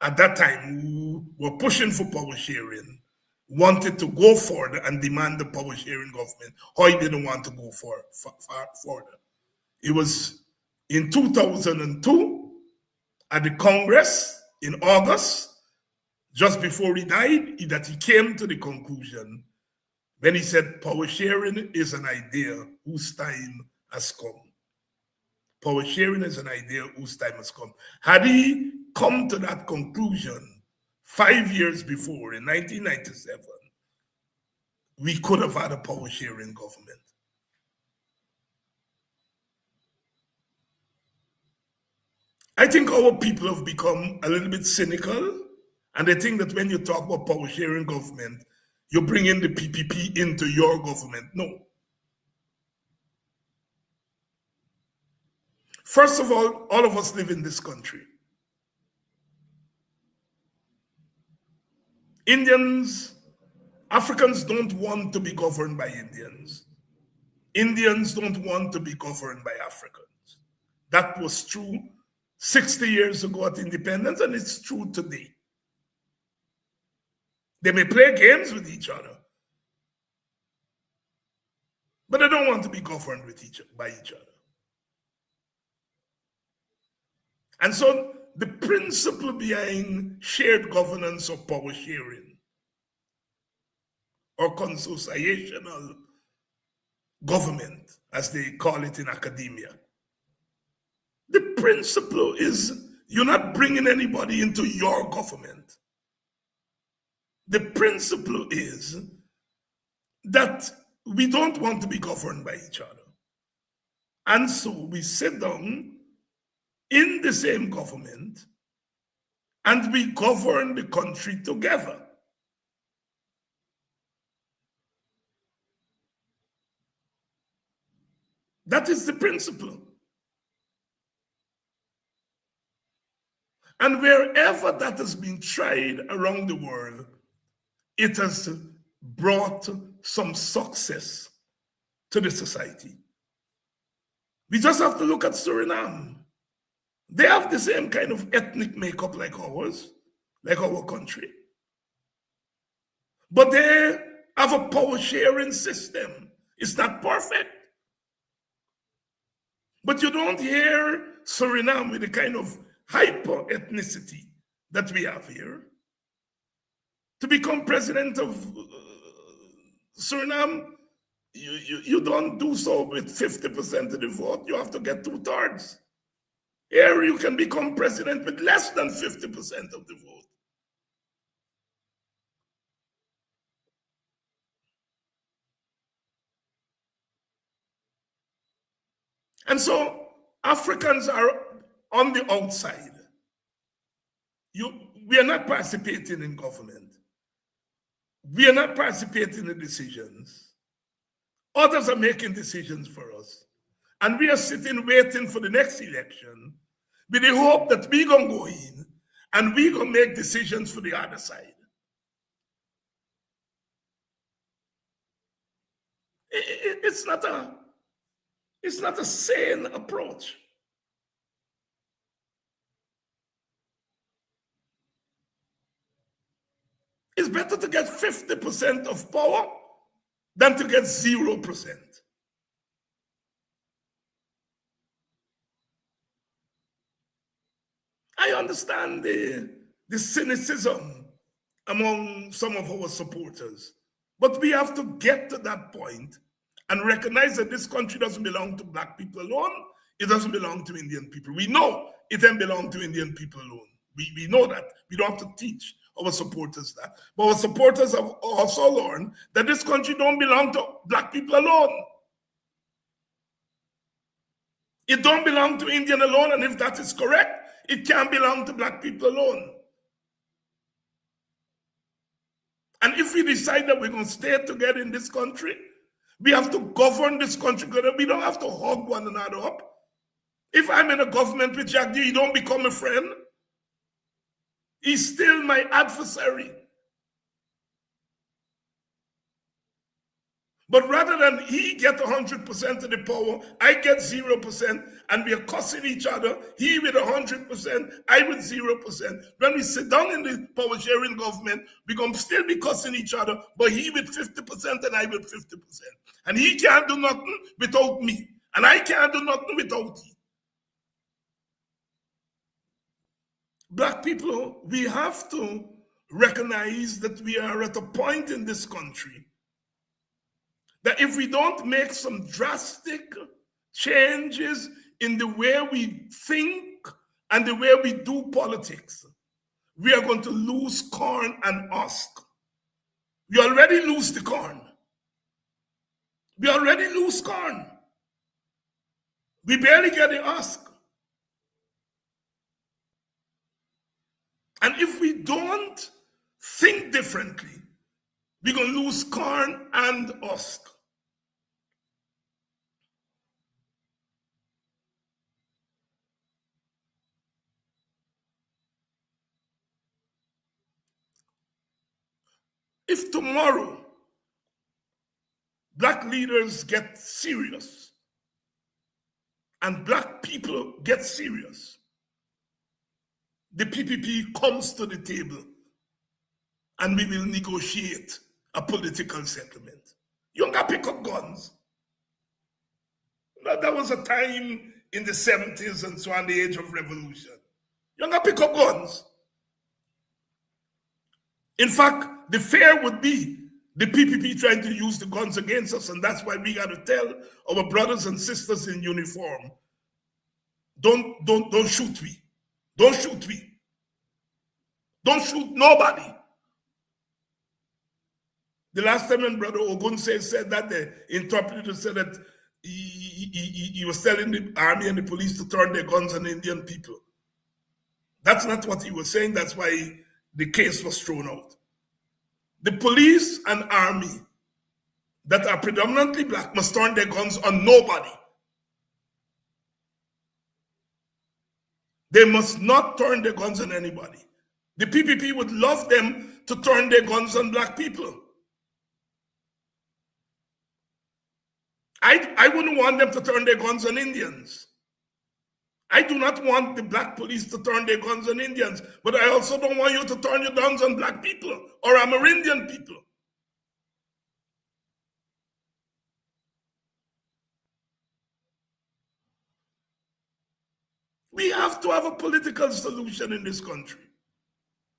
at that time who were pushing for power sharing wanted to go further and demand the power sharing government. Hoyt didn't want to go far further. It was in 2002 at the Congress in August, just before he died, that he came to the conclusion when he said power sharing is an idea whose time has come. Power sharing is an idea whose time has come. Had he come to that conclusion 5 years before, in 1997, we could have had a power sharing government. I think our people have become a little bit cynical, and they think that when you talk about power sharing government, you bring in the PPP into your government. No. First of all of us live in this country. Africans don't want to be governed by Indians. Indians don't want to be governed by Africans. That was true 60 years ago at independence, and it's true today. They may play games with each other, but they don't want to be governed by each other. And so the principle behind shared governance or power sharing or consociational government, as they call it in academia, the principle is you're not bringing anybody into your government. The principle is that we don't want to be governed by each other. And so we sit down in the same government and we govern the country together. That is the principle. And wherever that has been tried around the world, it has brought some success to the society. We just have to look at Suriname. They have the same kind of ethnic makeup like ours, like our country. But they have a power sharing system. It's not perfect. But you don't hear Suriname with the kind of hyper ethnicity that we have here. To become president of Suriname, you don't do so with 50% of the vote. You have to get 2/3. Here you can become president with less than 50% of the vote. And so Africans are on the outside. We are not participating in government. We are not participating in decisions. Others are making decisions for us. And we are sitting waiting for the next election with the hope that we're going to go in and we're going to make decisions for the other side. It's not a sane approach. It's better to get 50% of power than to get 0%. I understand the cynicism among some of our supporters, but we have to get to that point and recognize that this country doesn't belong to Black people alone. It doesn't belong to Indian people. We know it doesn't belong to Indian people alone. We know that. We don't have to teach our supporters that. But our supporters have also learned that this country don't belong to Black people alone. It don't belong to Indian alone, and if that is correct, it can't belong to Black people alone. And if we decide that we're going to stay together in this country, we have to govern this country together. We don't have to hug one another up. If I'm in a government with Jack D, you don't become a friend. He's still my adversary. But rather than he get 100% of the power, I get 0%, and we are cussing each other, he with 100%, I with 0%. When we sit down in the power sharing government, we're going to still be cussing each other, but he with 50% and I with 50%. And he can't do nothing without me, and I can't do nothing without he. Black people, we have to recognize that we are at a point in this country that if we don't make some drastic changes in the way we think and the way we do politics, we are going to lose corn and husk. We already lose the corn. We already lose corn. We barely get the husk. And if we don't think differently, we're going to lose corn and husk. If tomorrow Black leaders get serious and Black people get serious, the PPP comes to the table and we will negotiate a political settlement. You don't got to pick up guns. That was a time in the 70s and so on, the age of revolution. You don't got to pick up guns. In fact, the fear would be the PPP trying to use the guns against us, and that's why we got to tell our brothers and sisters in uniform, don't shoot me. Don't shoot me. Don't shoot nobody. The last time when Brother Ogunse said that, the interpreter said that he was telling the army and the police to turn their guns on Indian people. That's not what he was saying. That's why the case was thrown out. The police and army that are predominantly Black must turn their guns on nobody. They must not turn their guns on anybody. The PPP would love them to turn their guns on Black people. I wouldn't want them to turn their guns on Indians. I do not want the Black police to turn their guns on Indians, but I also don't want you to turn your guns on Black people or Amerindian people. We have to have a political solution in this country.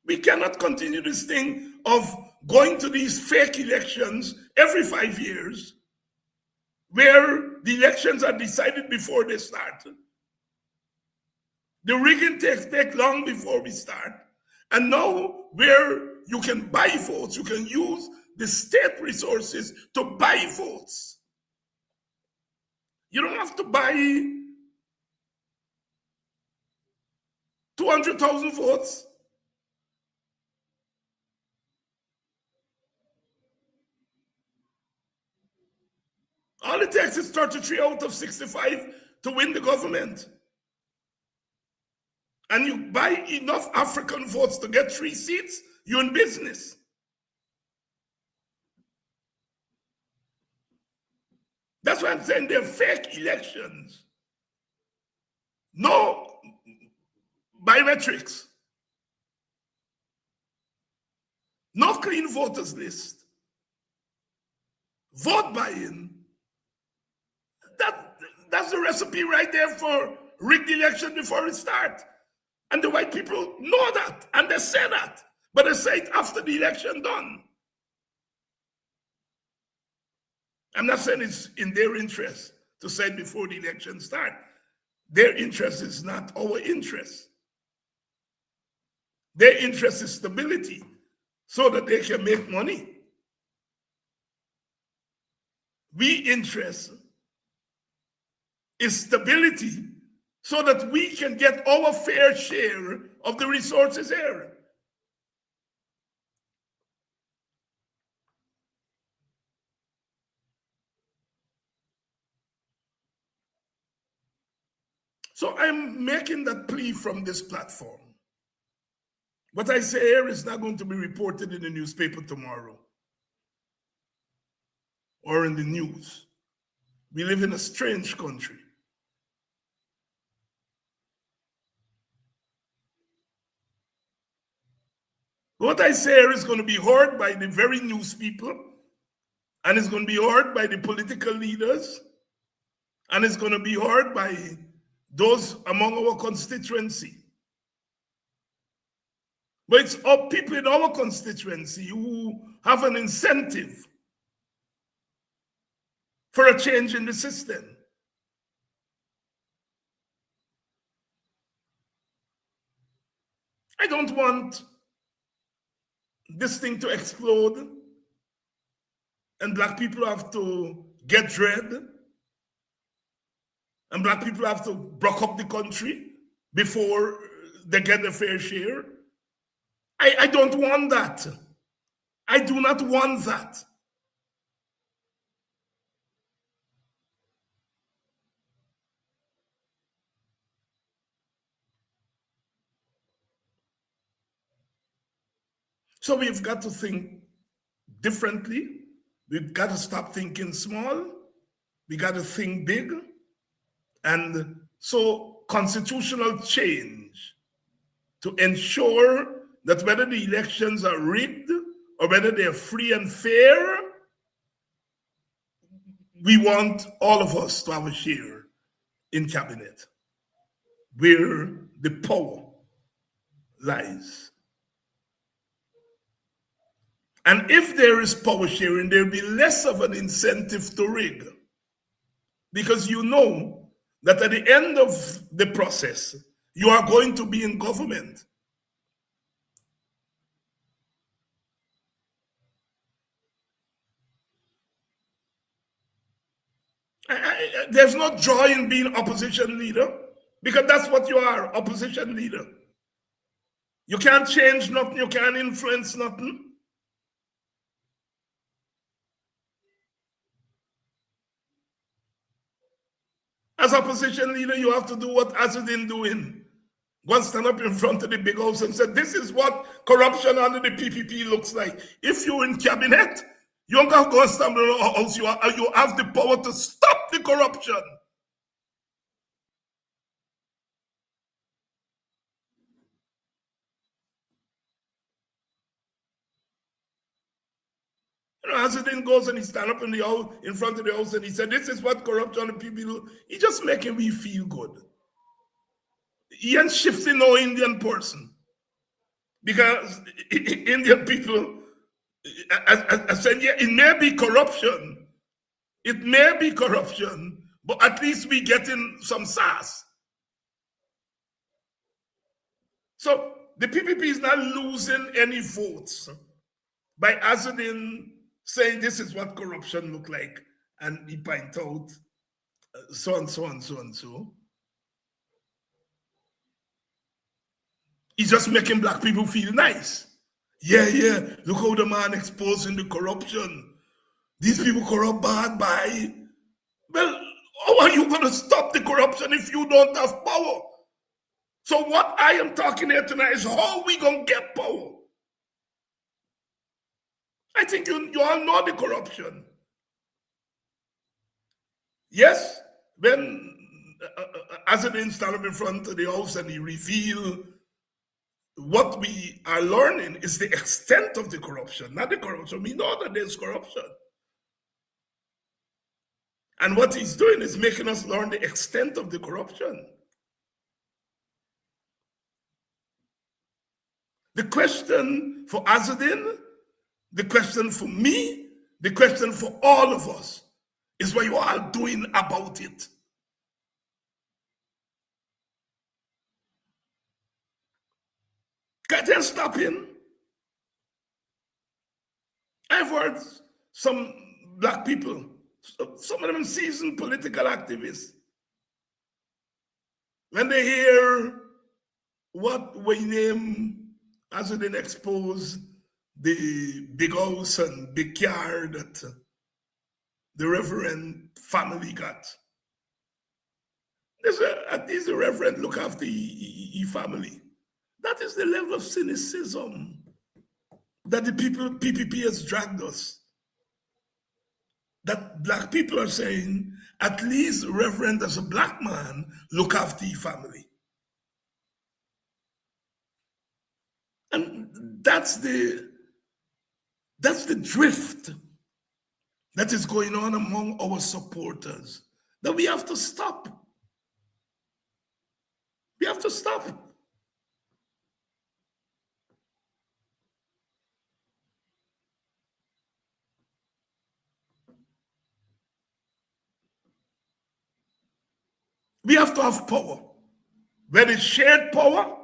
We cannot continue this thing of going to these fake elections every 5 years, where the elections are decided before they start. The rigging takes place long before we start. And now, where you can buy votes, you can use the state resources to buy votes. You don't have to buy 200,000 votes. All it takes is 33 out of 65 to win the government. And you buy enough African votes to get 3 seats, you're in business. That's why I'm saying they're fake elections. No biometrics. No clean voters list. Vote buy-in. That's the recipe right there for rigged election before it starts. And the white people know that, and they say that, but they say it after the election done. I'm not saying it's in their interest to say it before the election start. Their interest is not our interest. Their interest is stability so that they can make money. We interest is stability so that we can get our fair share of the resources here. So I'm making that plea from this platform. What I say here is not going to be reported in the newspaper tomorrow or in the news. We live in a strange country. What I say here is going to be heard by the very news people, and it's going to be heard by the political leaders, and it's going to be heard by those among our constituency. But it's our people in our constituency who have an incentive for a change in the system. I don't want this thing to explode and black people have to get dread and black people have to break up the country before they get their fair share. I don't want that. I do not want that. So we've got to think differently. We've got to stop thinking small. We got to think big. And so constitutional change to ensure that whether the elections are rigged or whether they're free and fair, we want all of us to have a share in cabinet where the power lies. And if there is power sharing, there'll be less of an incentive to rig. Because you know that at the end of the process, you are going to be in government. There's no joy in being opposition leader because that's what you are, opposition leader. You can't change nothing, you can't influence nothing. As opposition leader, you have to do what Azudin doing. Go and stand up in front of the big house and say, this is what corruption under the PPP looks like. If you're in cabinet, you don't have to go and stand in the house. You have the power to stop the corruption. You know, Azudin goes and he stand up in the house, in front of the house, and he said, this is what corruption under PPP do. He's just making me feel good. He ain't shifting no Indian person. Because Indian people, I said, yeah, it may be corruption. It may be corruption, but at least we getting some sass. So the PPP is not losing any votes by Azudin saying this is what corruption look like. And he point out so and so and so and so. He's just making black people feel nice. Yeah, look how the man exposing the corruption. These people corrupt bad by. Well, how are you going to stop the corruption if you don't have power? So what I am talking here tonight is how we going to get power. I think you all know the corruption. Yes, when Azudin stand up in front of the house and he reveal what we are learning is the extent of the corruption, not the corruption. We know that there's corruption. And what he's doing is making us learn the extent of the corruption. The question for Azudin, the question for me, the question for all of us is what you are doing about it. Can't stop him. I've heard some black people, some of them seasoned political activists, when they hear what we name Azudin expose the big house and big yard that the Reverend family got. At least the Reverend look after the family. That is the level of cynicism that the PPP has dragged us. That black people are saying, at least Reverend as a black man, look after your family. And that's the drift that is going on among our supporters that we have to stop. We have to stop. We have to have power, whether it's shared power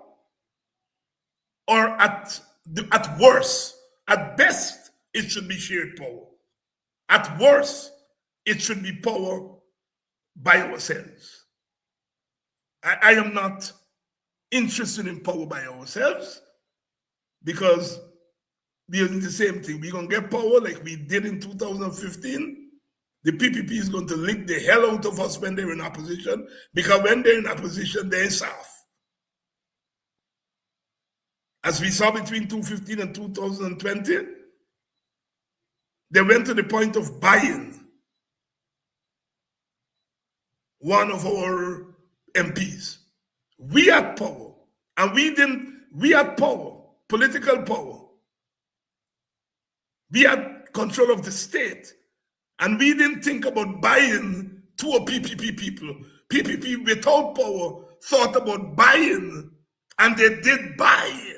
or at worst, at best, it should be shared power. At worst, it should be power by ourselves. I am not interested in power by ourselves because we're doing the same thing. We're going to get power like we did in 2015. The PPP is going to lick the hell out of us when they're in opposition, because when they're in opposition, they're soft. As we saw between 2015 and 2020, they went to the point of buying one of our MPs. We had power, and we had power, political power. We had control of the state, and we didn't think about buying to a PPP people. PPP without power thought about buying, and they did buy.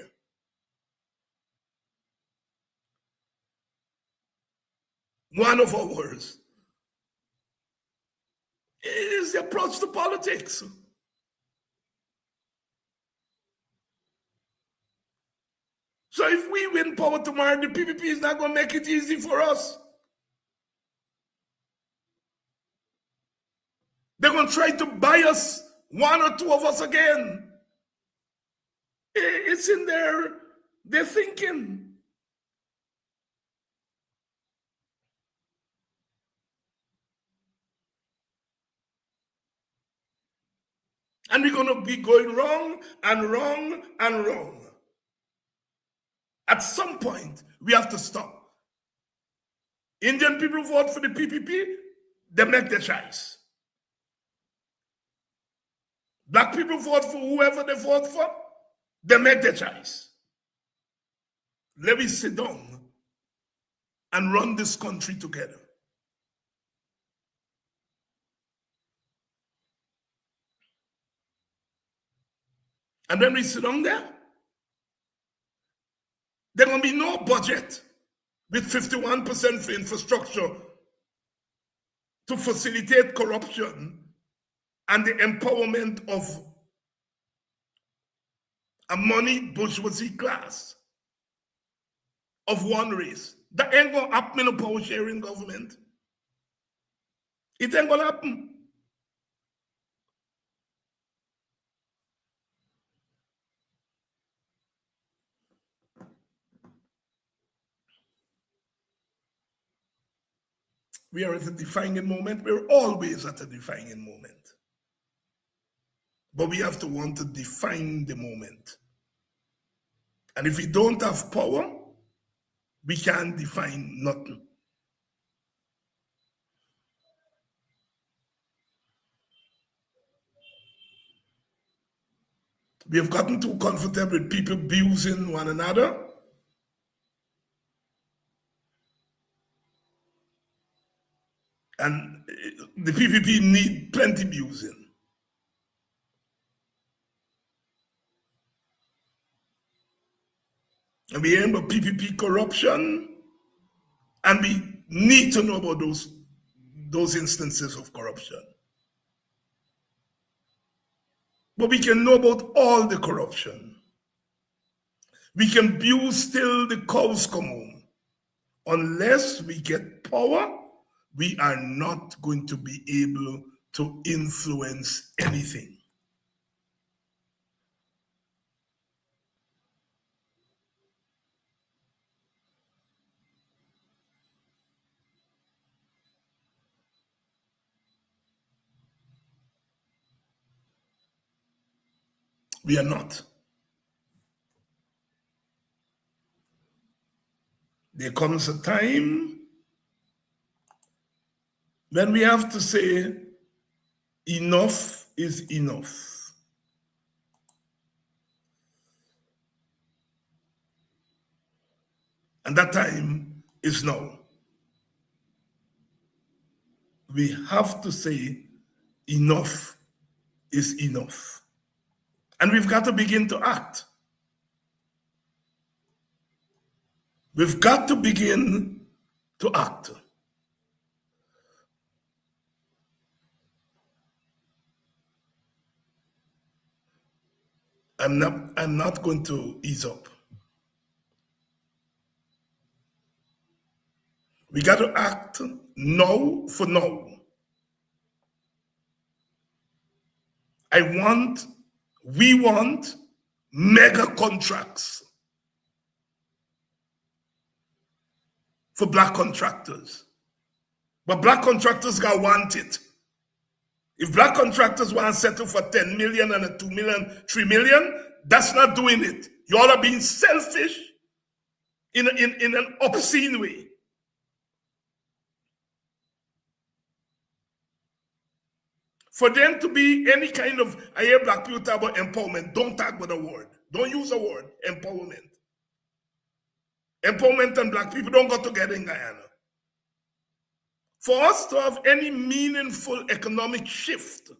One of ours is the approach to politics. So if we win power tomorrow, the PPP is not going to make it easy for us. They're going to try to buy us, one or two of us again. It's in their thinking. And we're going to be going wrong and wrong and wrong. At some point, we have to stop. Indian people vote for the PPP, they make their choice. Black people vote for whoever they vote for, they make their choice. Let me sit down and run this country together. And when we sit down there, there will be no budget with 51% for infrastructure to facilitate corruption and the empowerment of a moneyed bourgeoisie class of one race. That ain't gonna happen in a power sharing government. It ain't gonna happen. We are at a defining moment. We're always at a defining moment. But we have to want to define the moment. And if we don't have power, we can't define nothing. We have gotten too comfortable with people abusing one another. And the PPP need plenty abusing. And we aim at PPP corruption, and we need to know about those instances of corruption. But we can know about all the corruption. We can abuse till the cows come home. Unless we get power, we are not going to be able to influence anything. We are not. There comes a time when we have to say, enough is enough. And that time is now. We have to say, enough is enough. And we've got to begin to act. We've got to begin to act. I'm not going to ease up. We got to act now for now. We want mega contracts for black contractors. But black contractors got want it. If black contractors want to settle for 10 million and a 2 million, 3 million, that's not doing it. You all are being selfish in an obscene way. For them to be any kind of, I hear black people talk about empowerment. Don't talk about a word. Don't use a word, empowerment. Empowerment and black people don't go together in Guyana. For us to have any meaningful economic shift,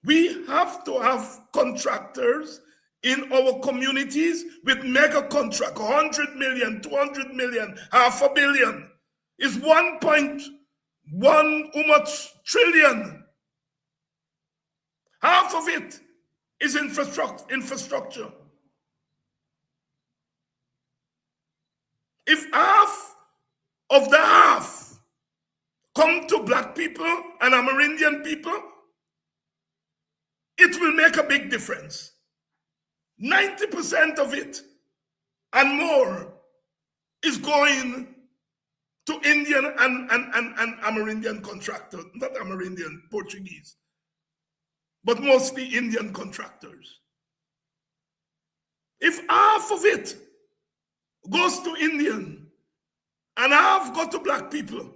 we have to have contractors in our communities with mega contract, 100 million, 200 million, $500 million. Is 1.1 trillion. Half of it is infrastructure. If half of the half come to black people and Amerindian people, it will make a big difference. 90% of it and more is going to Indian and Amerindian contractors, not Amerindian, Portuguese, but mostly Indian contractors. If half of it goes to Indian and half go to black people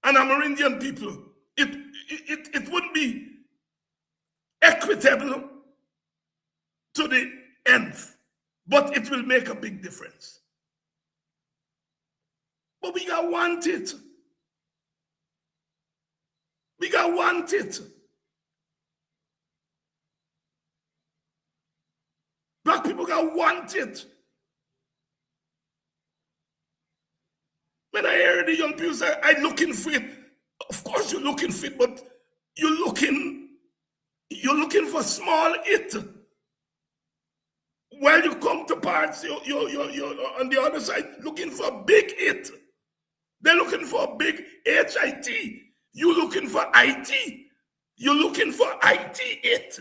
and Amerindian people, it wouldn't be equitable to the nth, but it will make a big difference. But we got want it. We got want it. Black people got want it. When I hear the young people say, I'm looking for it, of course you're looking for it, but you're looking for small it. While you come to parts, you're on the other side looking for a big it. They're looking for a big HIT. You're looking for IT. You're looking for IT it.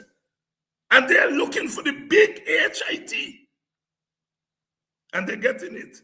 And they're looking for the big HIT. And they're getting it.